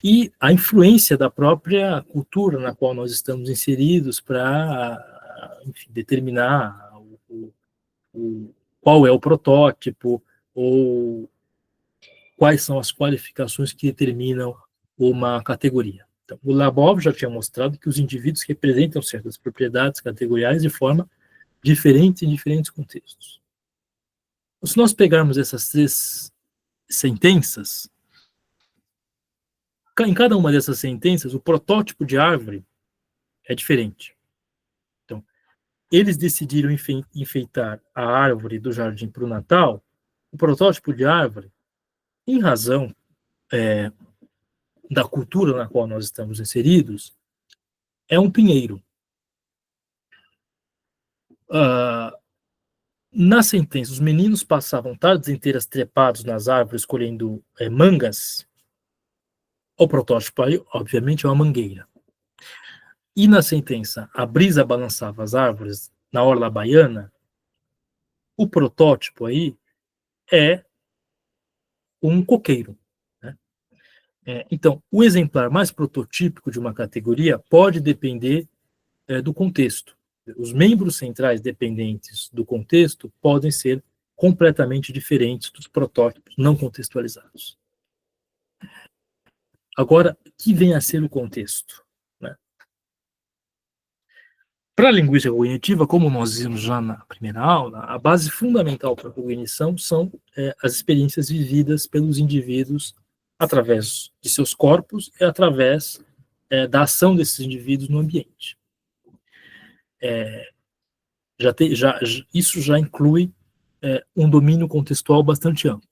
e a influência da própria cultura na qual nós estamos inseridos para, determinar qual é o protótipo ou quais são as qualificações que determinam uma categoria. Então, o Labov já tinha mostrado que os indivíduos representam certas propriedades categoriais de forma diferente em diferentes contextos. Se nós pegarmos essas 3 sentenças, em cada uma dessas sentenças, o protótipo de árvore é diferente. Então, eles decidiram enfeitar a árvore do jardim para o Natal. O protótipo de árvore, em razão da cultura na qual nós estamos inseridos, é um pinheiro. Na sentença, os meninos passavam tardes inteiras trepados nas árvores colhendo mangas. O protótipo aí, obviamente, é uma mangueira. E na sentença, a brisa balançava as árvores na orla baiana. O protótipo aí é um coqueiro. Né? Então, o exemplar mais prototípico de uma categoria pode depender do contexto. Os membros centrais dependentes do contexto podem ser completamente diferentes dos protótipos não contextualizados. Agora, que vem a ser o contexto? Né? Para a linguística cognitiva, como nós vimos já na primeira aula, a base fundamental para a cognição são as experiências vividas pelos indivíduos através de seus corpos e através da ação desses indivíduos no ambiente. Isso já inclui um domínio contextual bastante amplo.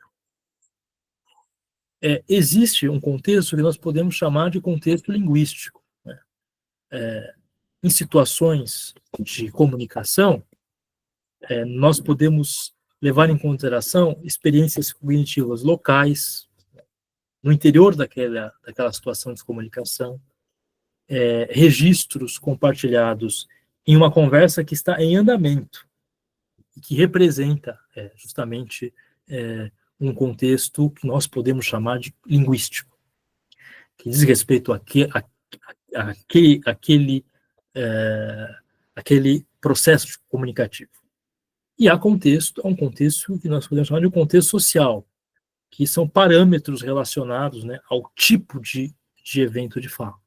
Existe um contexto que nós podemos chamar de contexto linguístico. Né? Em situações de comunicação, nós podemos levar em consideração experiências cognitivas locais, no interior daquela situação de comunicação, registros compartilhados em uma conversa que está em andamento, que representa justamente um contexto que nós podemos chamar de linguístico, que diz respeito àquele processo comunicativo. E há um contexto que nós podemos chamar de um contexto social, que são parâmetros relacionados, né, ao tipo de evento de fala.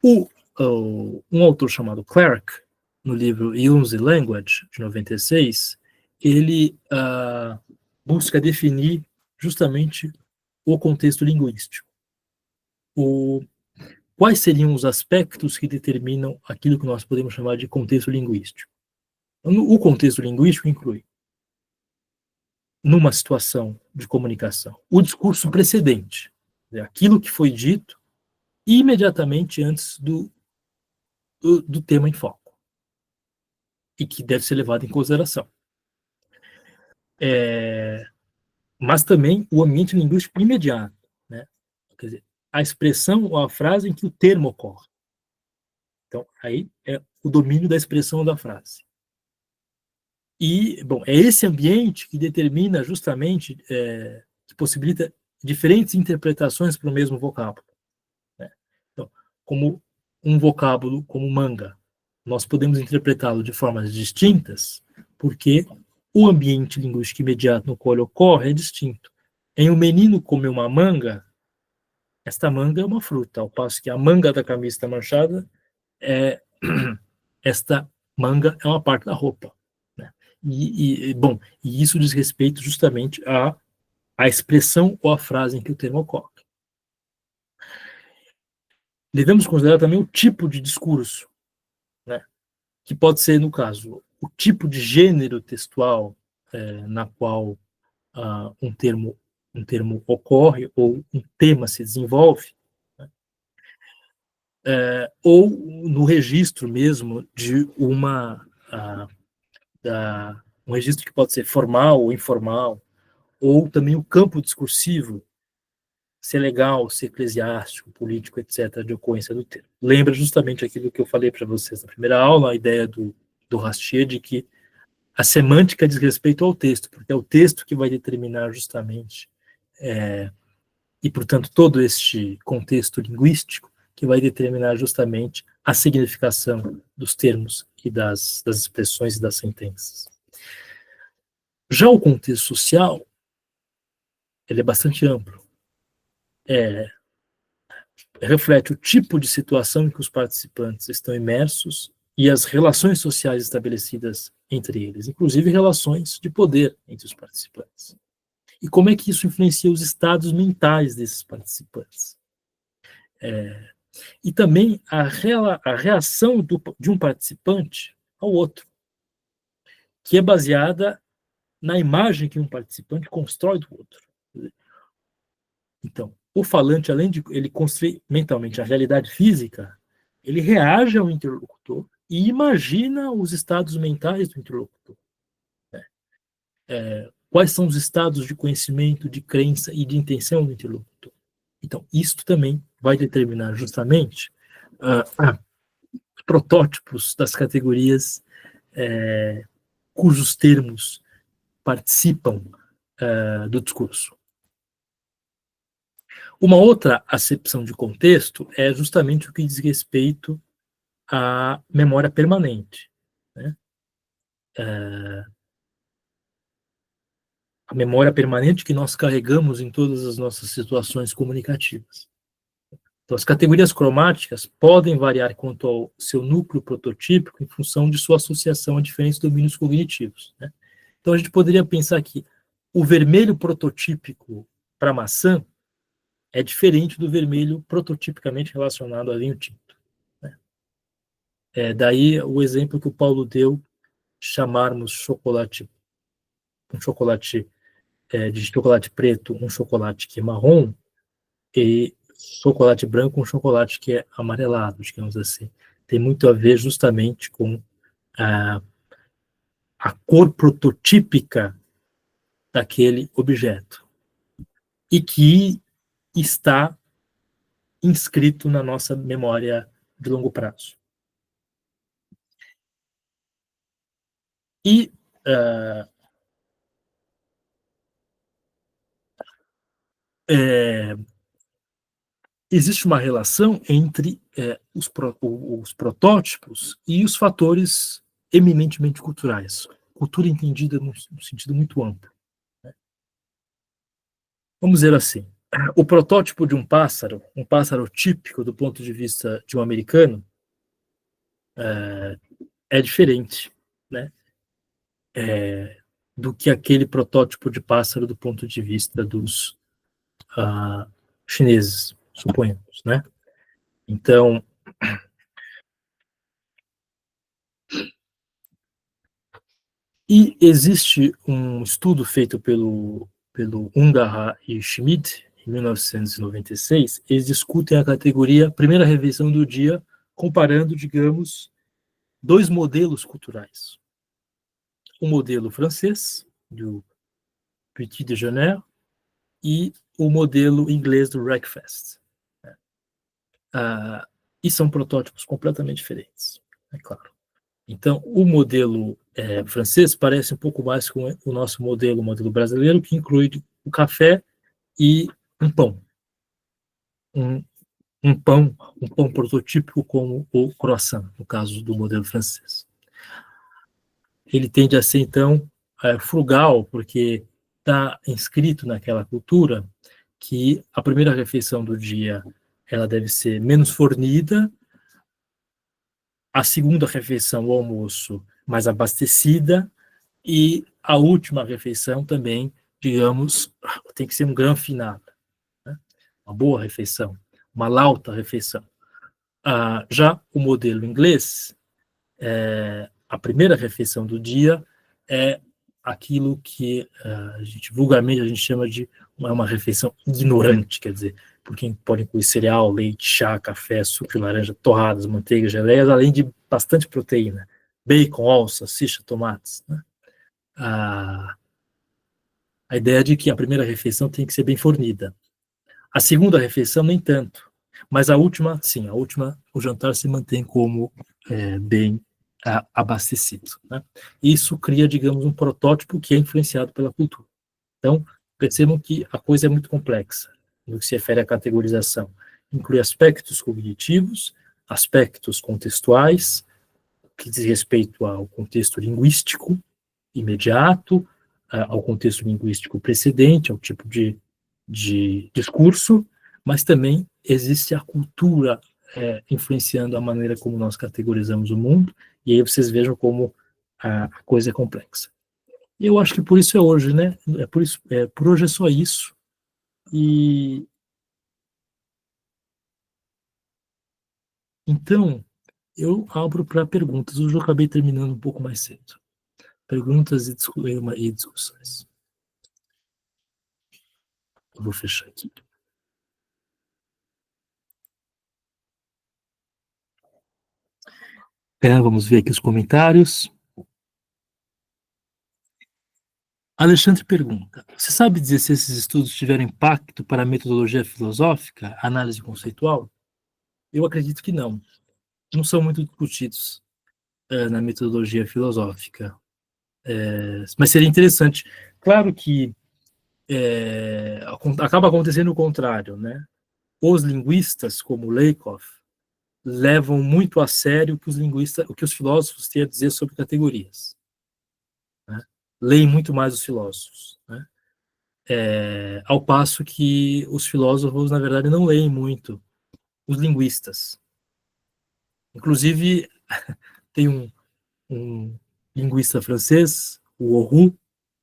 Um autor chamado Clarke, no livro Use Language, de 96, ele busca definir justamente o contexto linguístico. Quais seriam os aspectos que determinam aquilo que nós podemos chamar de contexto linguístico? O contexto linguístico inclui, numa situação de comunicação, o discurso precedente, aquilo que foi dito imediatamente antes do tema em foco, e que deve ser levado em consideração. Mas também o ambiente linguístico imediato, né? Quer dizer, a expressão ou a frase em que o termo ocorre. Então, aí é o domínio da expressão da frase. E, bom, é esse ambiente que determina justamente, que possibilita diferentes interpretações para o mesmo vocábulo. Né? Então, como um vocábulo como manga, nós podemos interpretá-lo de formas distintas, porque o ambiente linguístico imediato no qual ele ocorre é distinto. Em um menino comer uma manga, esta manga é uma fruta, ao passo que a manga da camisa está manchada, esta manga é uma parte da roupa. Né? Bom, e isso diz respeito justamente à expressão ou à frase em que o termo ocorre. Devemos considerar também o tipo de discurso, né? Que pode ser, no caso, o tipo de gênero textual na qual um termo ocorre ou um tema se desenvolve, né? Ou no registro mesmo de uma um registro que pode ser formal ou informal, ou também o campo discursivo, se é legal, se é eclesiástico, político, etc., de ocorrência do termo. Lembra justamente aquilo que eu falei para vocês na primeira aula, a ideia do Rastier de que a semântica diz respeito ao texto, porque é o texto que vai determinar justamente, e portanto todo este contexto linguístico, que vai determinar justamente a significação dos termos e das expressões e das sentenças. Já o contexto social, ele é bastante amplo. Reflete o tipo de situação em que os participantes estão imersos e as relações sociais estabelecidas entre eles, inclusive relações de poder entre os participantes. E como é que isso influencia os estados mentais desses participantes. E também a reação de um participante ao outro, que é baseada na imagem que um participante constrói do outro. Então, o falante, além de ele construir mentalmente a realidade física, ele reage ao interlocutor e imagina os estados mentais do interlocutor. Quais são os estados de conhecimento, de crença e de intenção do interlocutor. Então, isto também vai determinar justamente os protótipos das categorias cujos termos participam do discurso. Uma outra acepção de contexto é justamente o que diz respeito à memória permanente, né? A memória permanente que nós carregamos em todas as nossas situações comunicativas. Então, as categorias cromáticas podem variar quanto ao seu núcleo prototípico em função de sua associação a diferentes domínios cognitivos, né? Então, a gente poderia pensar que o vermelho prototípico para maçã é diferente do vermelho prototipicamente relacionado a vinho tinto, né? Daí o exemplo que o Paulo deu, chamarmos chocolate, um chocolate de chocolate preto, um chocolate que é marrom, e chocolate branco, um chocolate que é amarelado, digamos assim. Tem muito a ver justamente com a cor prototípica daquele objeto, e que está inscrito na nossa memória de longo prazo. E existe uma relação entre os protótipos e os fatores eminentemente culturais. Cultura entendida num sentido muito amplo, né? Vamos dizer assim, o protótipo de um pássaro típico do ponto de vista de um americano, é diferente, né, do que aquele protótipo de pássaro do ponto de vista dos chineses, suponhamos, né? Então, e existe um estudo feito pelo Ungar e Schmid, em 1996, eles discutem a categoria primeira refeição do dia, comparando, digamos, dois modelos culturais. O modelo francês, do Petit Déjeuner, e o modelo inglês do breakfast. E são protótipos completamente diferentes, é claro. Então, o modelo francês parece um pouco mais com o nosso modelo, o modelo brasileiro, que inclui o café e um pão. Um pão prototípico como o croissant, no caso do modelo francês. Ele tende a ser, então, frugal, porque está inscrito naquela cultura que a primeira refeição do dia ela deve ser menos fornida, a segunda refeição, o almoço, mais abastecida, e a última refeição também, digamos, tem que ser um gran finale, né? Uma boa refeição, uma lauta refeição. Já o modelo inglês, a primeira refeição do dia é aquilo que vulgarmente a gente chama de uma refeição ignorante, quer dizer, porque pode incluir cereal, leite, chá, café, suco de laranja, torradas, manteiga, geleias, além de bastante proteína, bacon, ovos, salsicha, tomates, né? A ideia de que a primeira refeição tem que ser bem fornida. A segunda refeição, nem tanto. Mas a última, sim, o jantar se mantém como bem abastecido, né? Isso cria, digamos, um protótipo que é influenciado pela cultura. Então, percebam que a coisa é muito complexa no que se refere à categorização. Inclui aspectos cognitivos, aspectos contextuais, que diz respeito ao contexto linguístico imediato, ao contexto linguístico precedente, ao tipo de discurso, mas também existe a cultura influenciando a maneira como nós categorizamos o mundo, e aí vocês vejam como a coisa é complexa. E eu acho que por isso é hoje, né? Por hoje é só isso. E então eu abro para perguntas. Hoje eu acabei terminando um pouco mais cedo. Perguntas e discussões. Eu vou fechar aqui. Vamos ver aqui os comentários. Alexandre pergunta: você sabe dizer se esses estudos tiveram impacto para a metodologia filosófica, análise conceitual? Eu acredito que não. Não são muito discutidos na metodologia filosófica. Mas seria interessante. Claro que acaba acontecendo o contrário, né? Os linguistas, como Lakoff, levam muito a sério o que os filósofos têm a dizer sobre categorias, né? Leem muito mais os filósofos, né? Ao passo que os filósofos, na verdade, não leem muito os linguistas. Inclusive, tem um linguista francês, o Auroux,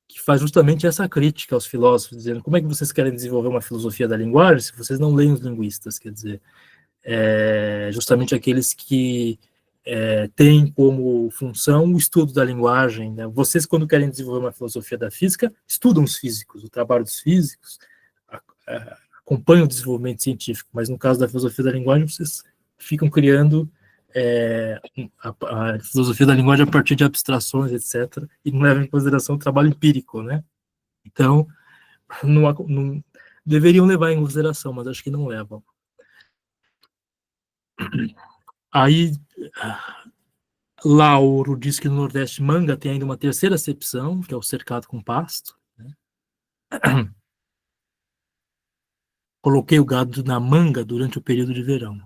que faz justamente essa crítica aos filósofos, dizendo como é que vocês querem desenvolver uma filosofia da linguagem se vocês não leem os linguistas, quer dizer, justamente aqueles que têm como função o estudo da linguagem, né? Vocês, quando querem desenvolver uma filosofia da física, estudam os físicos, o trabalho dos físicos, acompanham o desenvolvimento científico, mas no caso da filosofia da linguagem, vocês ficam criando a filosofia da linguagem a partir de abstrações, etc., e não levam em consideração o trabalho empírico, né? Então, não deveriam levar em consideração, mas acho que não levam. Aí, Lauro diz que no Nordeste manga tem ainda uma terceira acepção, que é o cercado com pasto, né? Coloquei o gado na manga durante o período de verão.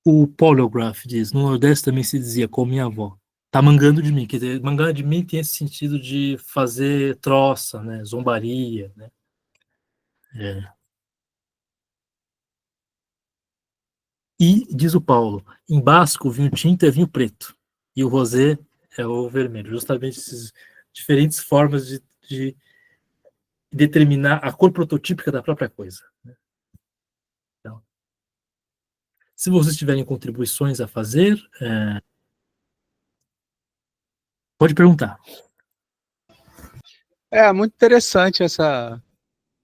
O Polygraph diz, no Nordeste também se dizia, com minha avó, tá mangando de mim. Quer dizer, mangar de mim tem esse sentido de fazer troça, né? Zombaria, né? E, diz o Paulo, em basco o vinho tinto é vinho preto, e o rosé é o vermelho. Justamente essas diferentes formas de determinar a cor prototípica da própria coisa, né? Então, se vocês tiverem contribuições a fazer, pode perguntar. Muito interessante essa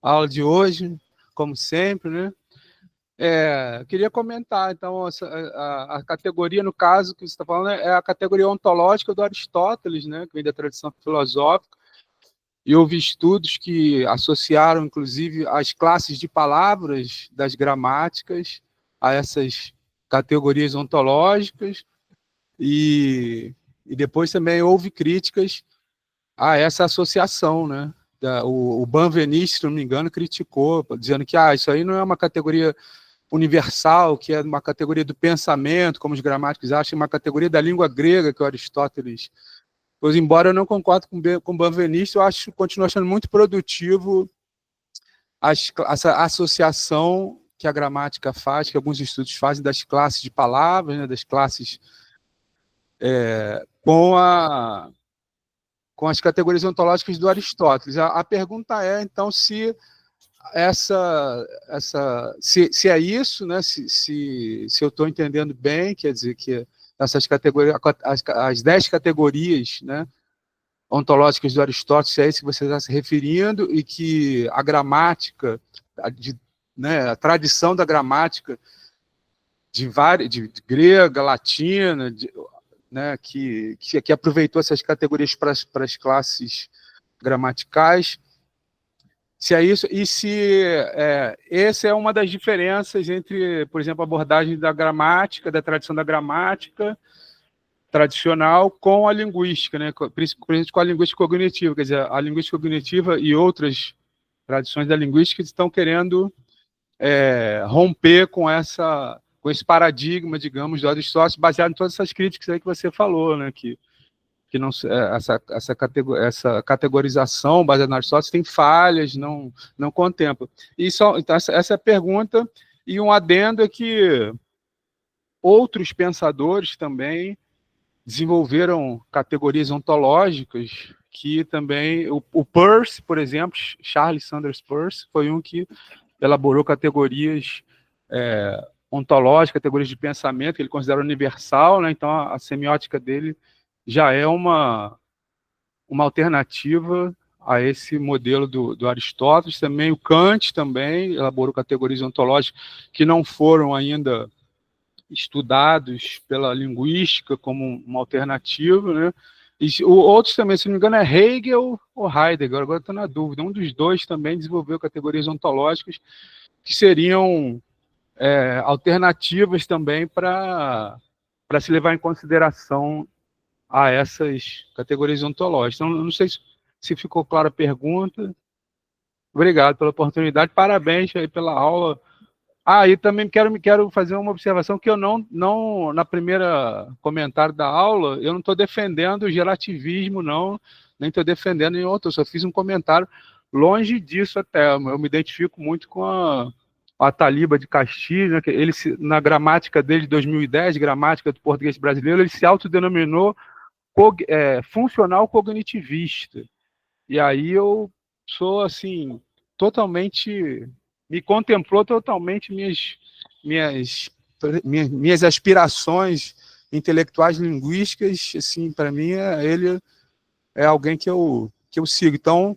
aula de hoje, como sempre, né? Queria comentar, então, a categoria, no caso, que você está falando, é a categoria ontológica do Aristóteles, né? Que vem da tradição filosófica, e houve estudos que associaram, inclusive, as classes de palavras das gramáticas a essas categorias ontológicas, e depois também houve críticas a essa associação, né? O Benveniste, se não me engano, criticou, dizendo que isso aí não é uma categoria universal, que é uma categoria do pensamento, como os gramáticos acham, uma categoria da língua grega, que o Aristóteles... Pois, embora eu não concorde com o Benveniste, eu continuo achando muito produtivo essa associação que a gramática faz, que alguns estudos fazem das classes de palavras, né, das classes com as categorias ontológicas do Aristóteles. A pergunta é, então, se se é isso, né? Se eu estou entendendo bem, quer dizer que essas categorias, as 10 categorias, né, ontológicas do Aristóteles, é isso que você está se referindo, e que a gramática, né, a tradição da gramática de grega, latina, né, que aproveitou essas categorias para as classes gramaticais. Se é isso, e se essa é uma das diferenças entre, por exemplo, a abordagem da gramática, da tradição da gramática tradicional com a linguística, né, principalmente com a linguística cognitiva, quer dizer, a linguística cognitiva e outras tradições da linguística estão querendo romper com esse paradigma, digamos, do Aristóteles, baseado em todas essas críticas aí que você falou, né, que não, essa categorização baseada no Aristóteles tem falhas, não contempla. Então, essa é a pergunta, e um adendo é que outros pensadores também desenvolveram categorias ontológicas que também, o Peirce, por exemplo, Charles Sanders Peirce, foi um que elaborou categorias ontológicas, categorias de pensamento, que ele considera universal, né? Então a semiótica dele já é uma alternativa a esse modelo do Aristóteles. Também o Kant também elaborou categorias ontológicas que não foram ainda estudados pela linguística como uma alternativa, né? E outros também, se não me engano, é Hegel ou Heidegger, agora estou na dúvida. Um dos dois também desenvolveu categorias ontológicas que seriam alternativas também para se levar em consideração a essas categorias ontológicas. Então, não sei se ficou clara a pergunta. Obrigado pela oportunidade, parabéns aí pela aula. E também quero fazer uma observação que eu não na primeira comentário da aula, eu não estou defendendo o gerativismo, não, nem estou defendendo em outro, eu só fiz um comentário longe disso até. Eu me identifico muito com a Ataliba de Castilhos, né, que ele, na gramática dele de 2010, gramática do português brasileiro, ele se autodenominou funcional cognitivista. E aí eu sou, assim, totalmente... me contemplou totalmente minhas aspirações intelectuais linguísticas, assim, para mim, ele é alguém que eu sigo. Então,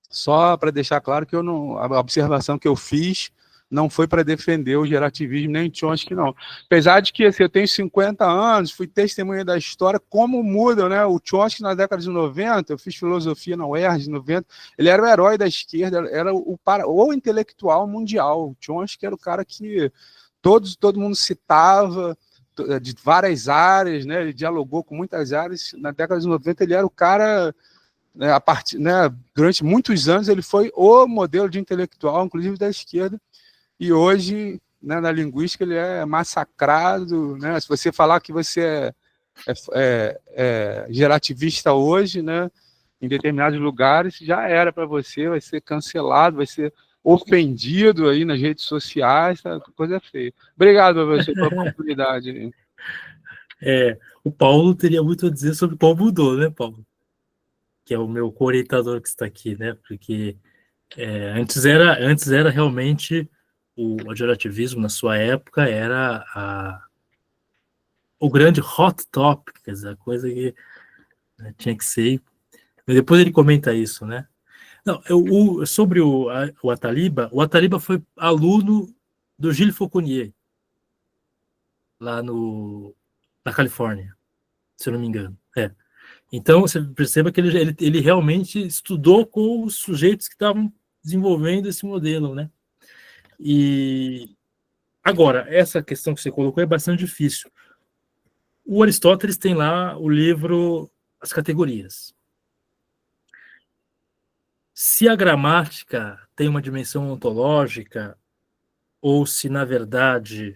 só para deixar claro que a observação que eu fiz não foi para defender o gerativismo, nem o Chomsky, não. Apesar de que assim, eu tenho 50 anos, fui testemunha da história, como muda, né? O Chomsky na década de 90, eu fiz filosofia na UERJ, de 90, ele era o herói da esquerda, era o intelectual mundial. O Chomsky era o cara que todo mundo citava, de várias áreas, né? Ele dialogou com muitas áreas. Na década de 90, ele era o cara... durante muitos anos, ele foi o modelo de intelectual, inclusive da esquerda, e hoje, né, na linguística, ele é massacrado, né? Se você falar que você é gerativista hoje, né, em determinados lugares, já era para você, vai ser cancelado, vai ser ofendido aí nas redes sociais, tá? Coisa feia. Obrigado a você pela oportunidade. O Paulo teria muito a dizer sobre qual mudou, né, Paulo? Que é o meu co-orientador que está aqui, né? Porque antes era realmente o gerativismo, na sua época, era o grande hot topic, quer dizer, a coisa que, né, tinha que ser. Mas depois ele comenta isso, né? Não, sobre o Ataliba foi aluno do Gilles Fauconnier, lá na Califórnia, se eu não me engano. Então, você perceba que ele realmente estudou com os sujeitos que estavam desenvolvendo esse modelo, né? E agora, essa questão que você colocou é bastante difícil. O Aristóteles tem lá o livro As Categorias. Se a gramática tem uma dimensão ontológica, ou se, na verdade,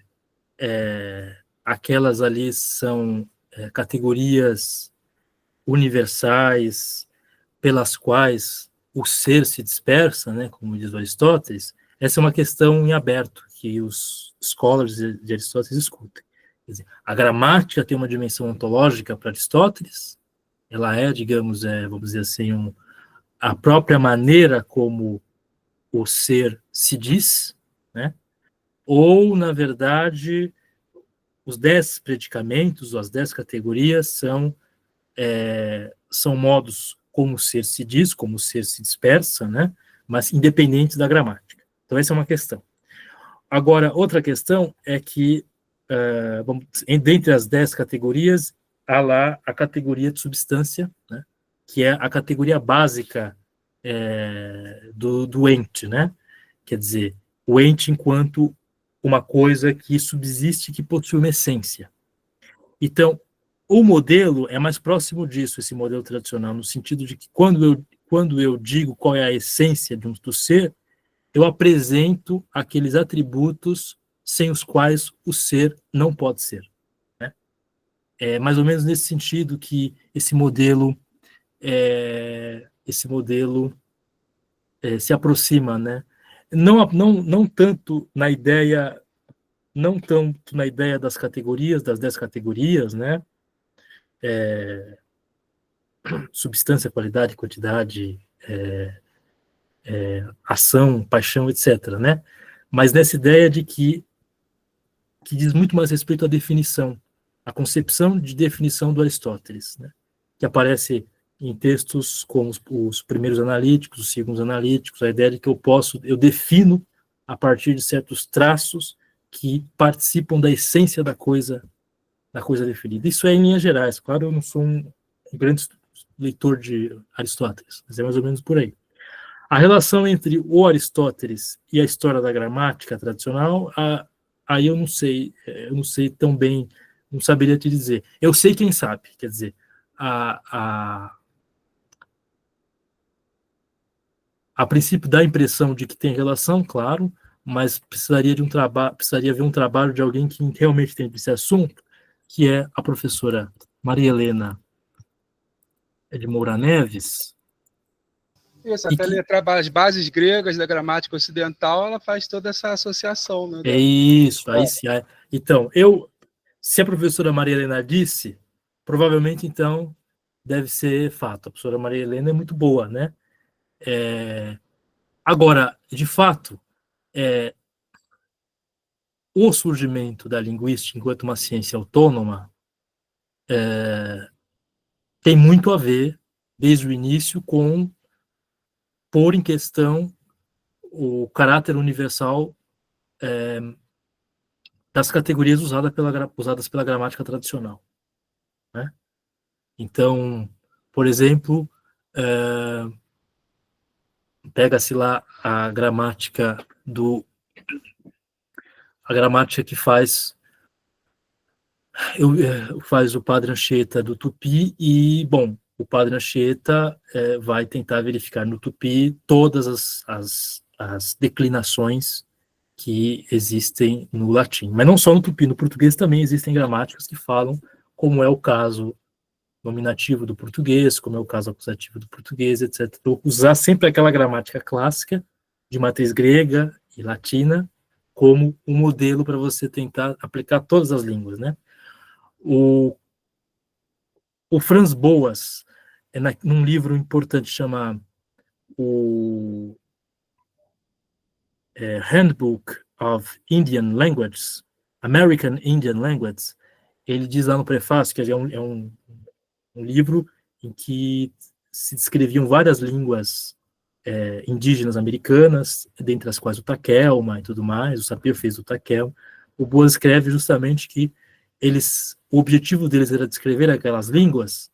aquelas ali são categorias universais pelas quais o ser se dispersa, né, como diz Aristóteles, essa é uma questão em aberto que os scholars de Aristóteles discutem. Quer dizer, a gramática tem uma dimensão ontológica para Aristóteles, ela é, digamos, vamos dizer assim, a própria maneira como o ser se diz, né? Ou, na verdade, os 10 predicamentos, ou as 10 categorias são modos como o ser se diz, como o ser se dispersa, né? Mas independentes da gramática. Então, essa é uma questão. Agora, outra questão é que dentre as 10 categorias, há lá a categoria de substância, né, que é a categoria básica do ente, né? Quer dizer, o ente enquanto uma coisa que subsiste, que possui uma essência. Então, o modelo é mais próximo disso, esse modelo tradicional, no sentido de que quando eu digo qual é a essência do ser, eu apresento aqueles atributos sem os quais o ser não pode ser. Né? É mais ou menos nesse sentido que esse modelo se aproxima, né? Não tanto na ideia, não tanto na ideia das categorias, das 10 categorias, né? Substância, qualidade, quantidade, ação, paixão, etc., né? Mas nessa ideia de que diz muito mais respeito à definição, à concepção de definição do Aristóteles, né? Que aparece em textos como os primeiros analíticos, os segundos analíticos, a ideia de que eu defino a partir de certos traços que participam da essência da coisa definida. Isso é em linhas gerais, claro, eu não sou um grande leitor de Aristóteles, mas é mais ou menos por aí. A relação entre o Aristóteles e a história da gramática tradicional, aí eu não sei tão bem, não saberia te dizer. Eu sei quem sabe, quer dizer, a princípio dá a impressão de que tem relação, claro, mas precisaria haver um trabalho de alguém que realmente entende esse assunto, que é a professora Maria Helena de Moura Neves. Isso, até letrar as bases gregas da gramática ocidental, ela faz toda essa associação. Né, é isso, aí sim. Então, se a professora Maria Helena disse, provavelmente, então, deve ser fato. A professora Maria Helena é muito boa, né? Agora, de fato, o surgimento da linguística enquanto uma ciência autônoma tem muito a ver, desde o início, com pôr em questão o caráter universal das categorias usadas pela gramática tradicional. Né? Então, por exemplo, pega-se lá a gramática que faz o Padre Anchieta do Tupi e, bom, o Padre Anchieta vai tentar verificar no Tupi todas as declinações que existem no latim. Mas não só no Tupi, no português também existem gramáticas que falam, como é o caso nominativo do português, como é o caso acusativo do português, etc. Então, usar sempre aquela gramática clássica de matriz grega e latina como um modelo para você tentar aplicar todas as línguas, né? O Franz Boas, num livro importante chama o Handbook of Indian Languages, American Indian Languages, ele diz lá no prefácio que é um livro em que se descreviam várias línguas indígenas americanas, dentre as quais o Takelma e tudo mais, o Sapir fez o Takelma. O Boas escreve justamente que o objetivo deles era descrever aquelas línguas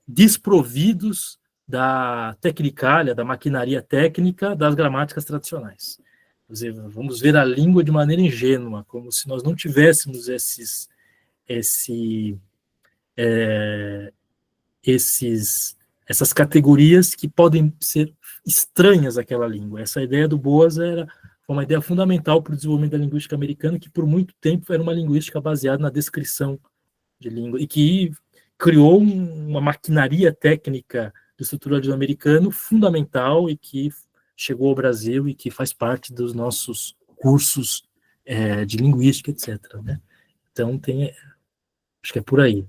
desprovidos da tecnicália, da maquinaria técnica das gramáticas tradicionais. Quer dizer, vamos ver a língua de maneira ingênua, como se nós não tivéssemos essas categorias que podem ser estranhas àquela língua. Essa ideia do Boas foi uma ideia fundamental para o desenvolvimento da linguística americana, que por muito tempo era uma linguística baseada na descrição de língua, e que criou uma maquinaria técnica do estruturalismo americano fundamental e que chegou ao Brasil e que faz parte dos nossos cursos de linguística, etc. Né? Então, acho que é por aí.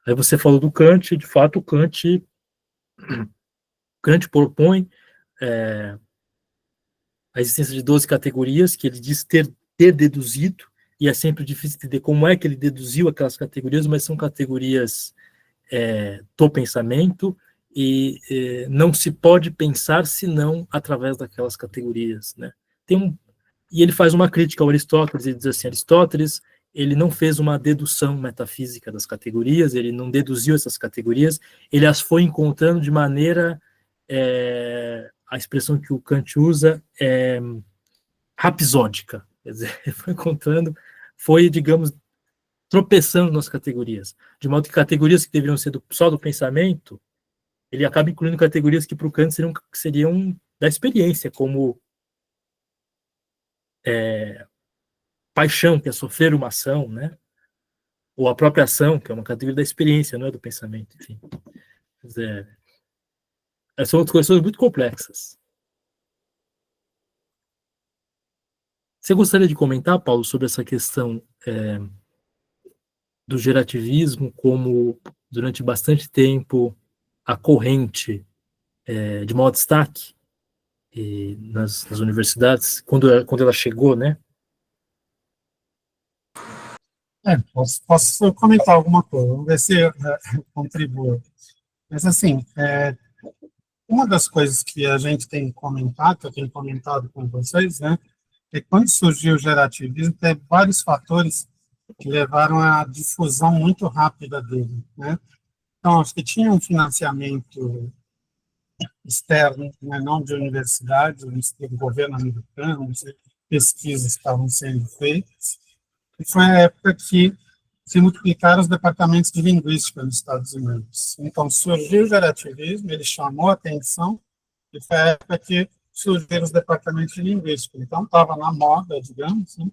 Aí você falou do Kant, de fato, Kant propõe a existência de 12 categorias que ele diz ter deduzido, e é sempre difícil entender como é que ele deduziu aquelas categorias, mas são categorias do pensamento, e não se pode pensar senão através daquelas categorias. Né? E ele faz uma crítica ao Aristóteles, ele diz assim, Aristóteles ele não fez uma dedução metafísica das categorias, ele não deduziu essas categorias, ele as foi encontrando de maneira, a expressão que o Kant usa é rapsódica, quer dizer, ele foi encontrando, foi, digamos, tropeçando nas categorias, de modo que categorias que deveriam ser só do pensamento, ele acaba incluindo categorias que para o Kant seriam da experiência, como paixão, que é sofrer uma ação, né? Ou a própria ação, que é uma categoria da experiência, não é do pensamento, enfim. São questões muito complexas. Você gostaria de comentar, Paulo, sobre essa questão do gerativismo como, durante bastante tempo, a corrente de maior destaque nas universidades, quando ela chegou, né? Posso comentar alguma coisa, vamos ver se eu contribuo. Mas, assim, uma das coisas que a gente tem comentado, que eu tenho comentado com vocês, né, é que quando surgiu o gerativismo, teve vários fatores que levaram à difusão muito rápida dele, né? Então, acho que tinha um financiamento externo, né, não de universidades, do governo americano, pesquisas estavam sendo feitas, e foi a época que se multiplicaram os departamentos de linguística nos Estados Unidos. Então, surgiu o gerativismo, ele chamou a atenção, e foi a época que surgiram os departamentos de linguística. Então, estava na moda, digamos, né?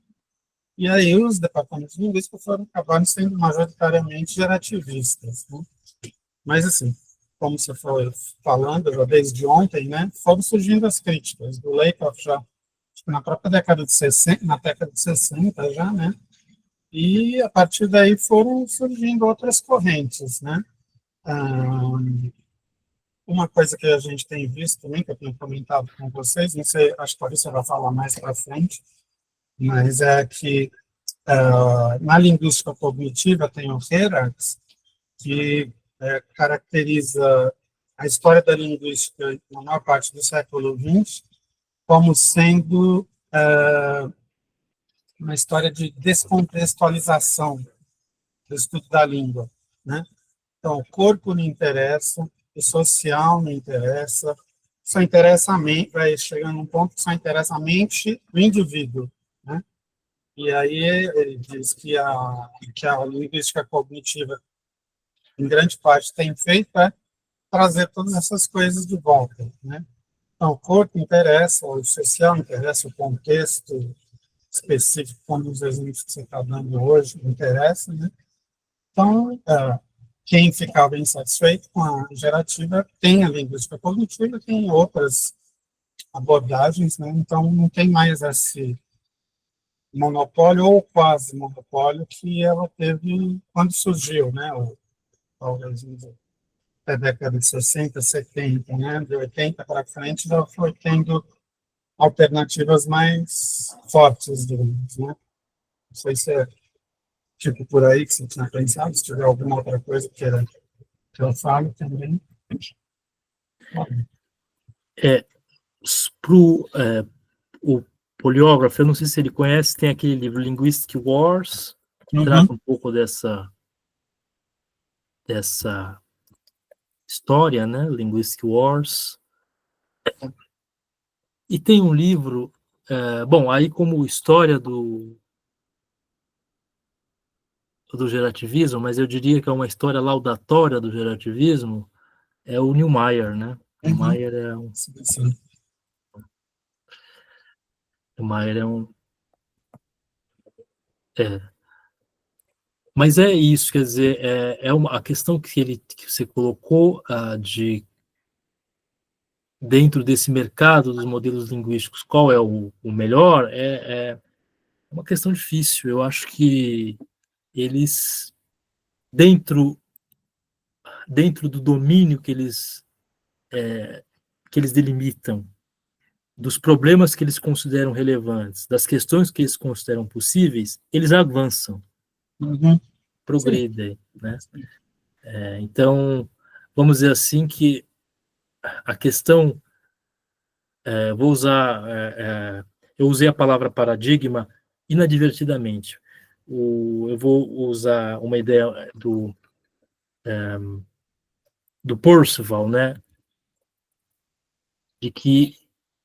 E aí os departamentos de linguística acabaram sendo majoritariamente gerativistas, né? Mas, assim, como você foi falando, já desde ontem, né, foram surgindo as críticas do Lakoff já na própria década de 60, na década de 60 já, né? E a partir daí foram surgindo outras correntes, né? Uma coisa que a gente tem visto também, que eu tenho comentado com vocês, não sei, acho que talvez você vai falar mais para frente, mas é que na linguística cognitiva tem o Herax, que caracteriza a história da linguística na maior parte do século XX como sendo uma história de descontextualização do estudo da língua, né? Então, o corpo não interessa, o social não interessa, só interessa a mente, vai chegando num ponto que só interessa a mente do indivíduo, né? E aí ele diz que a linguística cognitiva, em grande parte, tem feito trazer todas essas coisas de volta, né? Então, o corpo interessa, o social interessa, o contexto específico, como os exemplos que você está dando hoje, interessa, né? Então, quem ficava insatisfeito com a gerativa tem a linguística cognitiva, tem outras abordagens, né? Então não tem mais esse monopólio ou quase monopólio que ela teve quando surgiu, né? Ou, talvez até a década de 60, 70, né? De 80 para frente já foi tendo alternativas mais fortes, digamos, né? Não sei se é tipo por aí que você tinha pensado, se tiver alguma outra coisa que eu falo também. O poliógrafo, eu não sei se ele conhece, tem aquele livro Linguistic Wars, que trata um pouco dessa história, né? Linguistic Wars. E tem um livro, bom, aí como história do gerativismo, mas eu diria que é uma história laudatória do gerativismo, é o Neumayer, né? Neumayer é um... Neumayer é um... Mas é isso, quer dizer, a questão que você colocou dentro desse mercado dos modelos linguísticos, qual é o melhor, é uma questão difícil. Eu acho que eles, dentro do domínio que eles delimitam, dos problemas que eles consideram relevantes, das questões que eles consideram possíveis, eles avançam, progredem, né? Então, vamos dizer assim que a questão, eu usei a palavra paradigma inadvertidamente, eu vou usar uma ideia do Percival, né, de que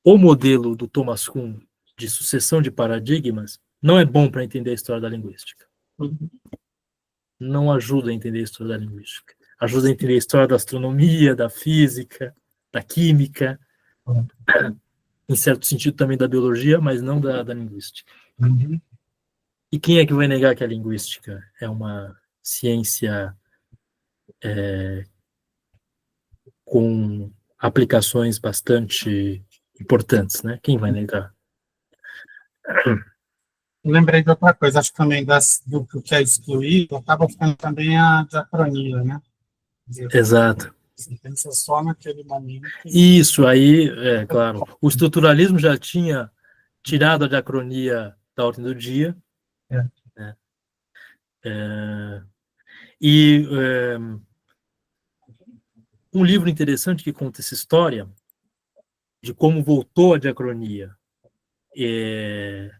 o modelo do Thomas Kuhn de sucessão de paradigmas não é bom para entender a história da linguística. Não ajuda a entender a história da linguística. Ajuda a entender a história da astronomia, da física, da química, em certo sentido também da biologia, mas não da linguística. E quem é que vai negar que a linguística é uma ciência com aplicações bastante importantes, né? Quem vai negar? Lembrei de outra coisa, acho que também do que é excluído, acaba ficando também a diacronia, né? Quer dizer, Exato. você pensa só naquele momento. Isso aí, claro. O estruturalismo já tinha tirado a diacronia da ordem do dia. É. Né? E um livro interessante que conta essa história de como voltou a diacronia e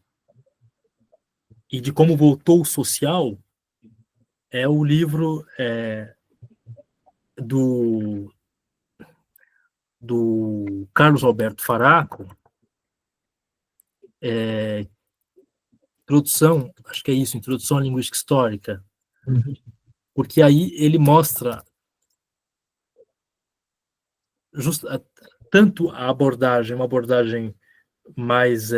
de como voltou o social é o livro do Carlos Alberto Faraco, introdução, acho que é isso, introdução à linguística histórica, porque aí ele mostra tanto a abordagem, uma abordagem mais,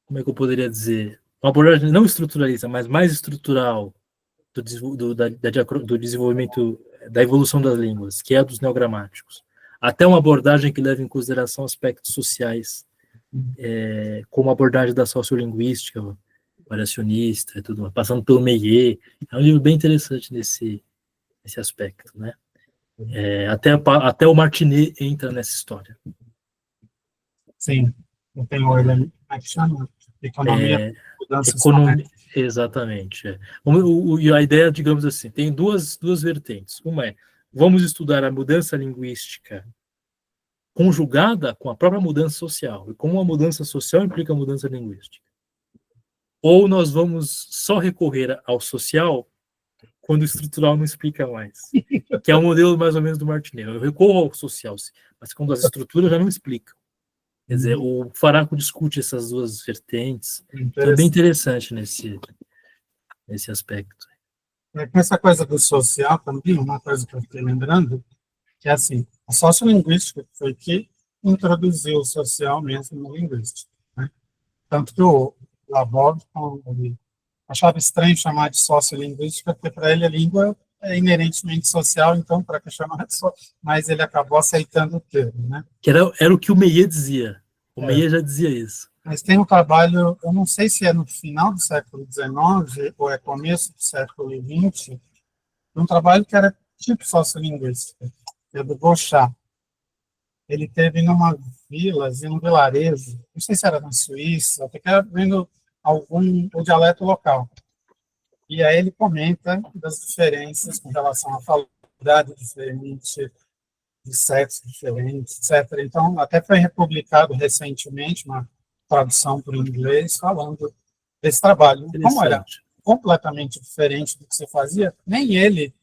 como é que eu poderia dizer, uma abordagem não estruturalista, mas mais estrutural do desenvolvimento, da evolução das línguas, que é a dos neogramáticos, até uma abordagem que leva em consideração aspectos sociais, como a abordagem da sociolinguística, variacionista, tudo, passando pelo Meillet. É um livro bem interessante nesse aspecto, né? Até o Martinet entra nessa história. Sim, eu tenho ele ali, como é que chama? Economia, mudanças. Exatamente. E a ideia, digamos assim, tem duas vertentes. Uma é, vamos estudar a mudança linguística conjugada com a própria mudança social, e como a mudança social implica a mudança linguística. Ou nós vamos só recorrer ao social quando o estrutural não explica mais. Que é o modelo mais ou menos do Martinet. Eu recorro ao social, mas quando as estruturas já não explicam. Quer dizer, o Faraco discute essas duas vertentes. Então é bem interessante nesse aspecto. Com essa coisa do social também, uma coisa que eu fiquei lembrando, que é assim, a sociolinguística foi que introduziu o social mesmo na linguística, né? Tanto que o Labov achava estranho chamar de sociolinguística, porque para ele a língua é inerentemente social, então para que chamar de social? Mas ele acabou aceitando o termo, né? Que era o que o Meillet dizia. O Meillet já dizia isso. Mas tem um trabalho, eu não sei se é no final do século XIX ou é começo do século XX, um trabalho que era tipo sociolinguística, que é do Bochat. Ele teve numa vila, num vilarejo, não sei se era na Suíça, até que era vendo o dialeto local. E aí ele comenta das diferenças com relação à faculdade diferente, de sexo diferente, etc. Então, até foi republicado recentemente uma tradução para o inglês falando desse trabalho. Como era completamente diferente do que você fazia, nem ele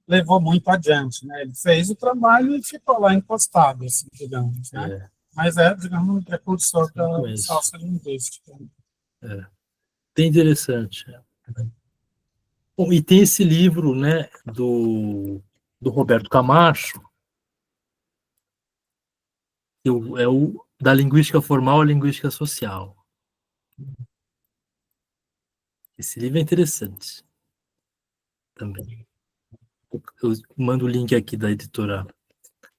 levou muito adiante, né? Ele fez o trabalho e ficou lá encostado, assim, digamos, né? Mas digamos, um precursor da sociolinguística. Bem interessante. Bom, e tem esse livro, né, do Roberto Camacho, que é o da linguística formal à linguística social. Esse livro é interessante também. Eu mando o link aqui da editora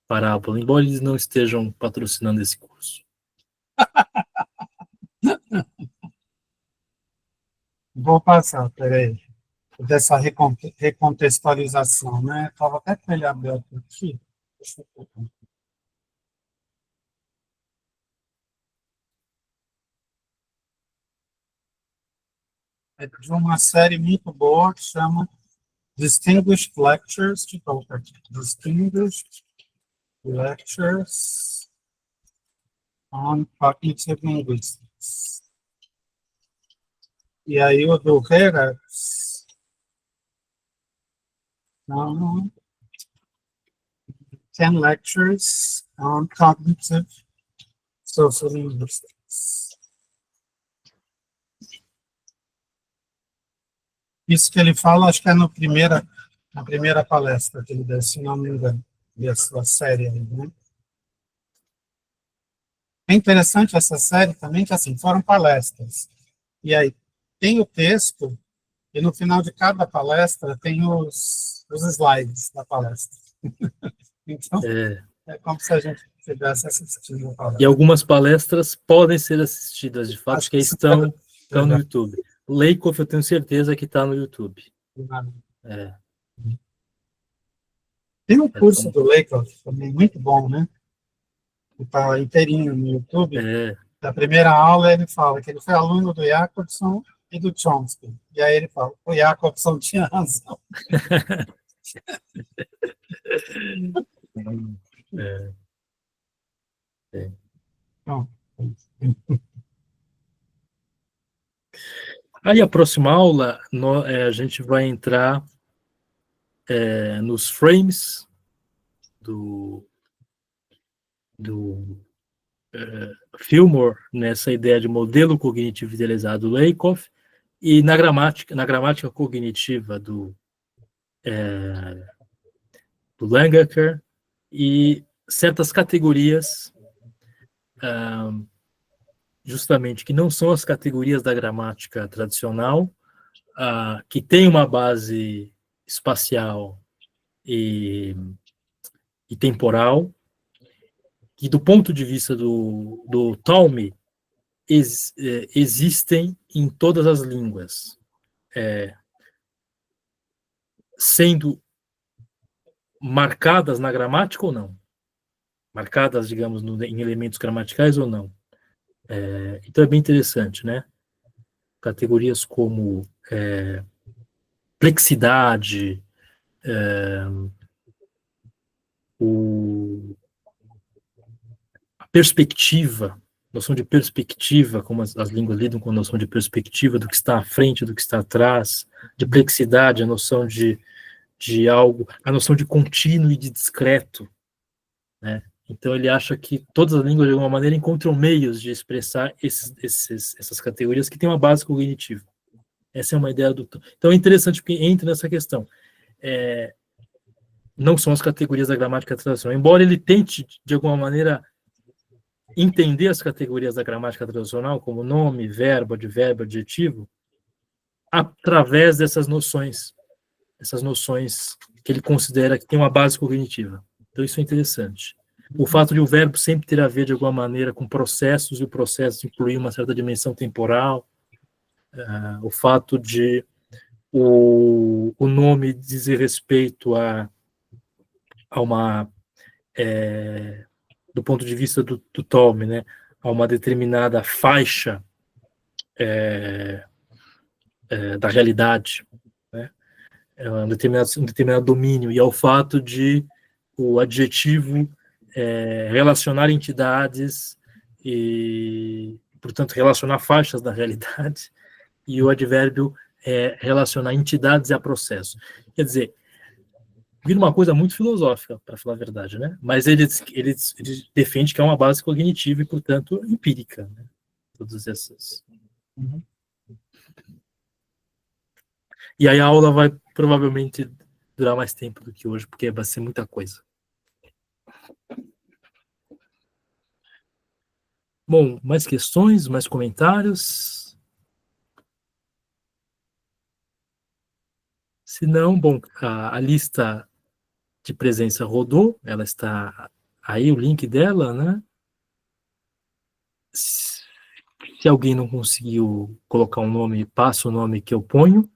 Parábola, embora eles não estejam patrocinando esse curso. Vou passar, peraí, dessa recontextualização, né? Estava até com ele aberto aqui. Deixa eu ver. É de uma série muito boa que chama Distinguished Lectures, Distinguished Lectures on Cognitive Linguistics. E aí o do Herax, não, 10 lectures on cognitive social linguistics. Isso que ele fala, acho que é na primeira palestra que ele deu, se não me engano, dessa série aí, né? É interessante essa série também, que assim, foram palestras. E aí tem o texto, e no final de cada palestra tem os slides da palestra. Então, é como se a gente estivesse assistindo a palestra. E algumas palestras podem ser assistidas, de fato, Acho que que estão no verdade. YouTube. O Lakoff, eu tenho certeza que está no YouTube. É. Tem um curso do Lakoff também, muito bom, né? Está inteirinho no YouTube. Na primeira aula ele fala que ele foi aluno do Jacobson e do Chomsky. E aí ele fala, o Jacobson tinha razão. Bom, Aí a próxima aula, a gente vai entrar nos frames do Fillmore, nessa ideia de modelo cognitivo idealizado do Lakoff, e na gramática cognitiva do Langacker, e certas categorias, justamente, que não são as categorias da gramática tradicional, que tem uma base espacial e temporal, que do ponto de vista do Talme, existem em todas as línguas, sendo marcadas na gramática ou não? Marcadas, digamos, em elementos gramaticais ou não? Então é bem interessante, né? Categorias como plexidade, a perspectiva, noção de perspectiva, como as línguas lidam com a noção de perspectiva, do que está à frente, do que está atrás, de plexidade, a noção de algo, a noção de contínuo e de discreto, né? Então ele acha que todas as línguas, de alguma maneira, encontram meios de expressar essas categorias que têm uma base cognitiva. Essa é uma ideia do... Então é interessante porque entra nessa questão. Não são as categorias da gramática tradicional. Embora ele tente, de alguma maneira, entender as categorias da gramática tradicional, como nome, verbo, advérbio, adjetivo, através dessas noções que ele considera que tem uma base cognitiva. Então isso é interessante. O fato de o verbo sempre ter a ver, de alguma maneira, com processos, e o processo incluir uma certa dimensão temporal, o fato de o nome dizer respeito a uma, do ponto de vista do Talme, né, a uma determinada faixa da realidade, né, um determinado domínio, e ao fato de o adjetivo relacionar entidades e, portanto, relacionar faixas da realidade, e o advérbio relacionar entidades a processo. Quer dizer, vira uma coisa muito filosófica, para falar a verdade, né? Mas ele defende que é uma base cognitiva e, portanto, empírica, né? Todas essas. E aí a aula vai provavelmente durar mais tempo do que hoje, porque vai ser muita coisa. Bom, mais questões, mais comentários? Se não, bom, a lista de presença rodou, ela está aí, o link dela, né? Se alguém não conseguiu colocar um nome, passa o nome que eu ponho.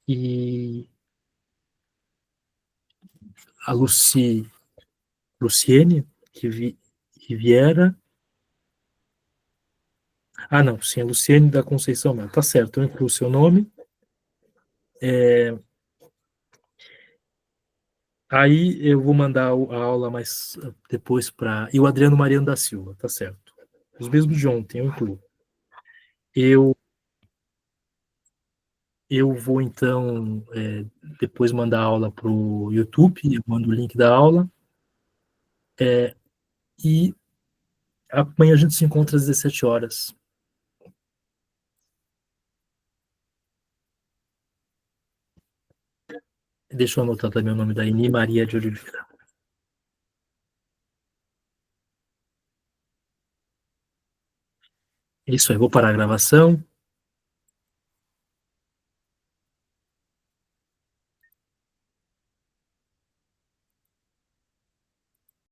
E a Luciene Riviera. Ah, não, sim, a Luciene da Conceição Melo. Tá certo, eu incluo o seu nome. Aí eu vou mandar a aula mais depois para... E o Adriano Mariano da Silva, tá certo. Os mesmos de ontem, eu incluo. Eu, eu vou, então, depois mandar a aula para o YouTube, eu mando o link da aula, e amanhã a gente se encontra às 17 horas. Deixa eu anotar também o nome da Eni Maria de Oliveira. Isso aí, vou parar a gravação.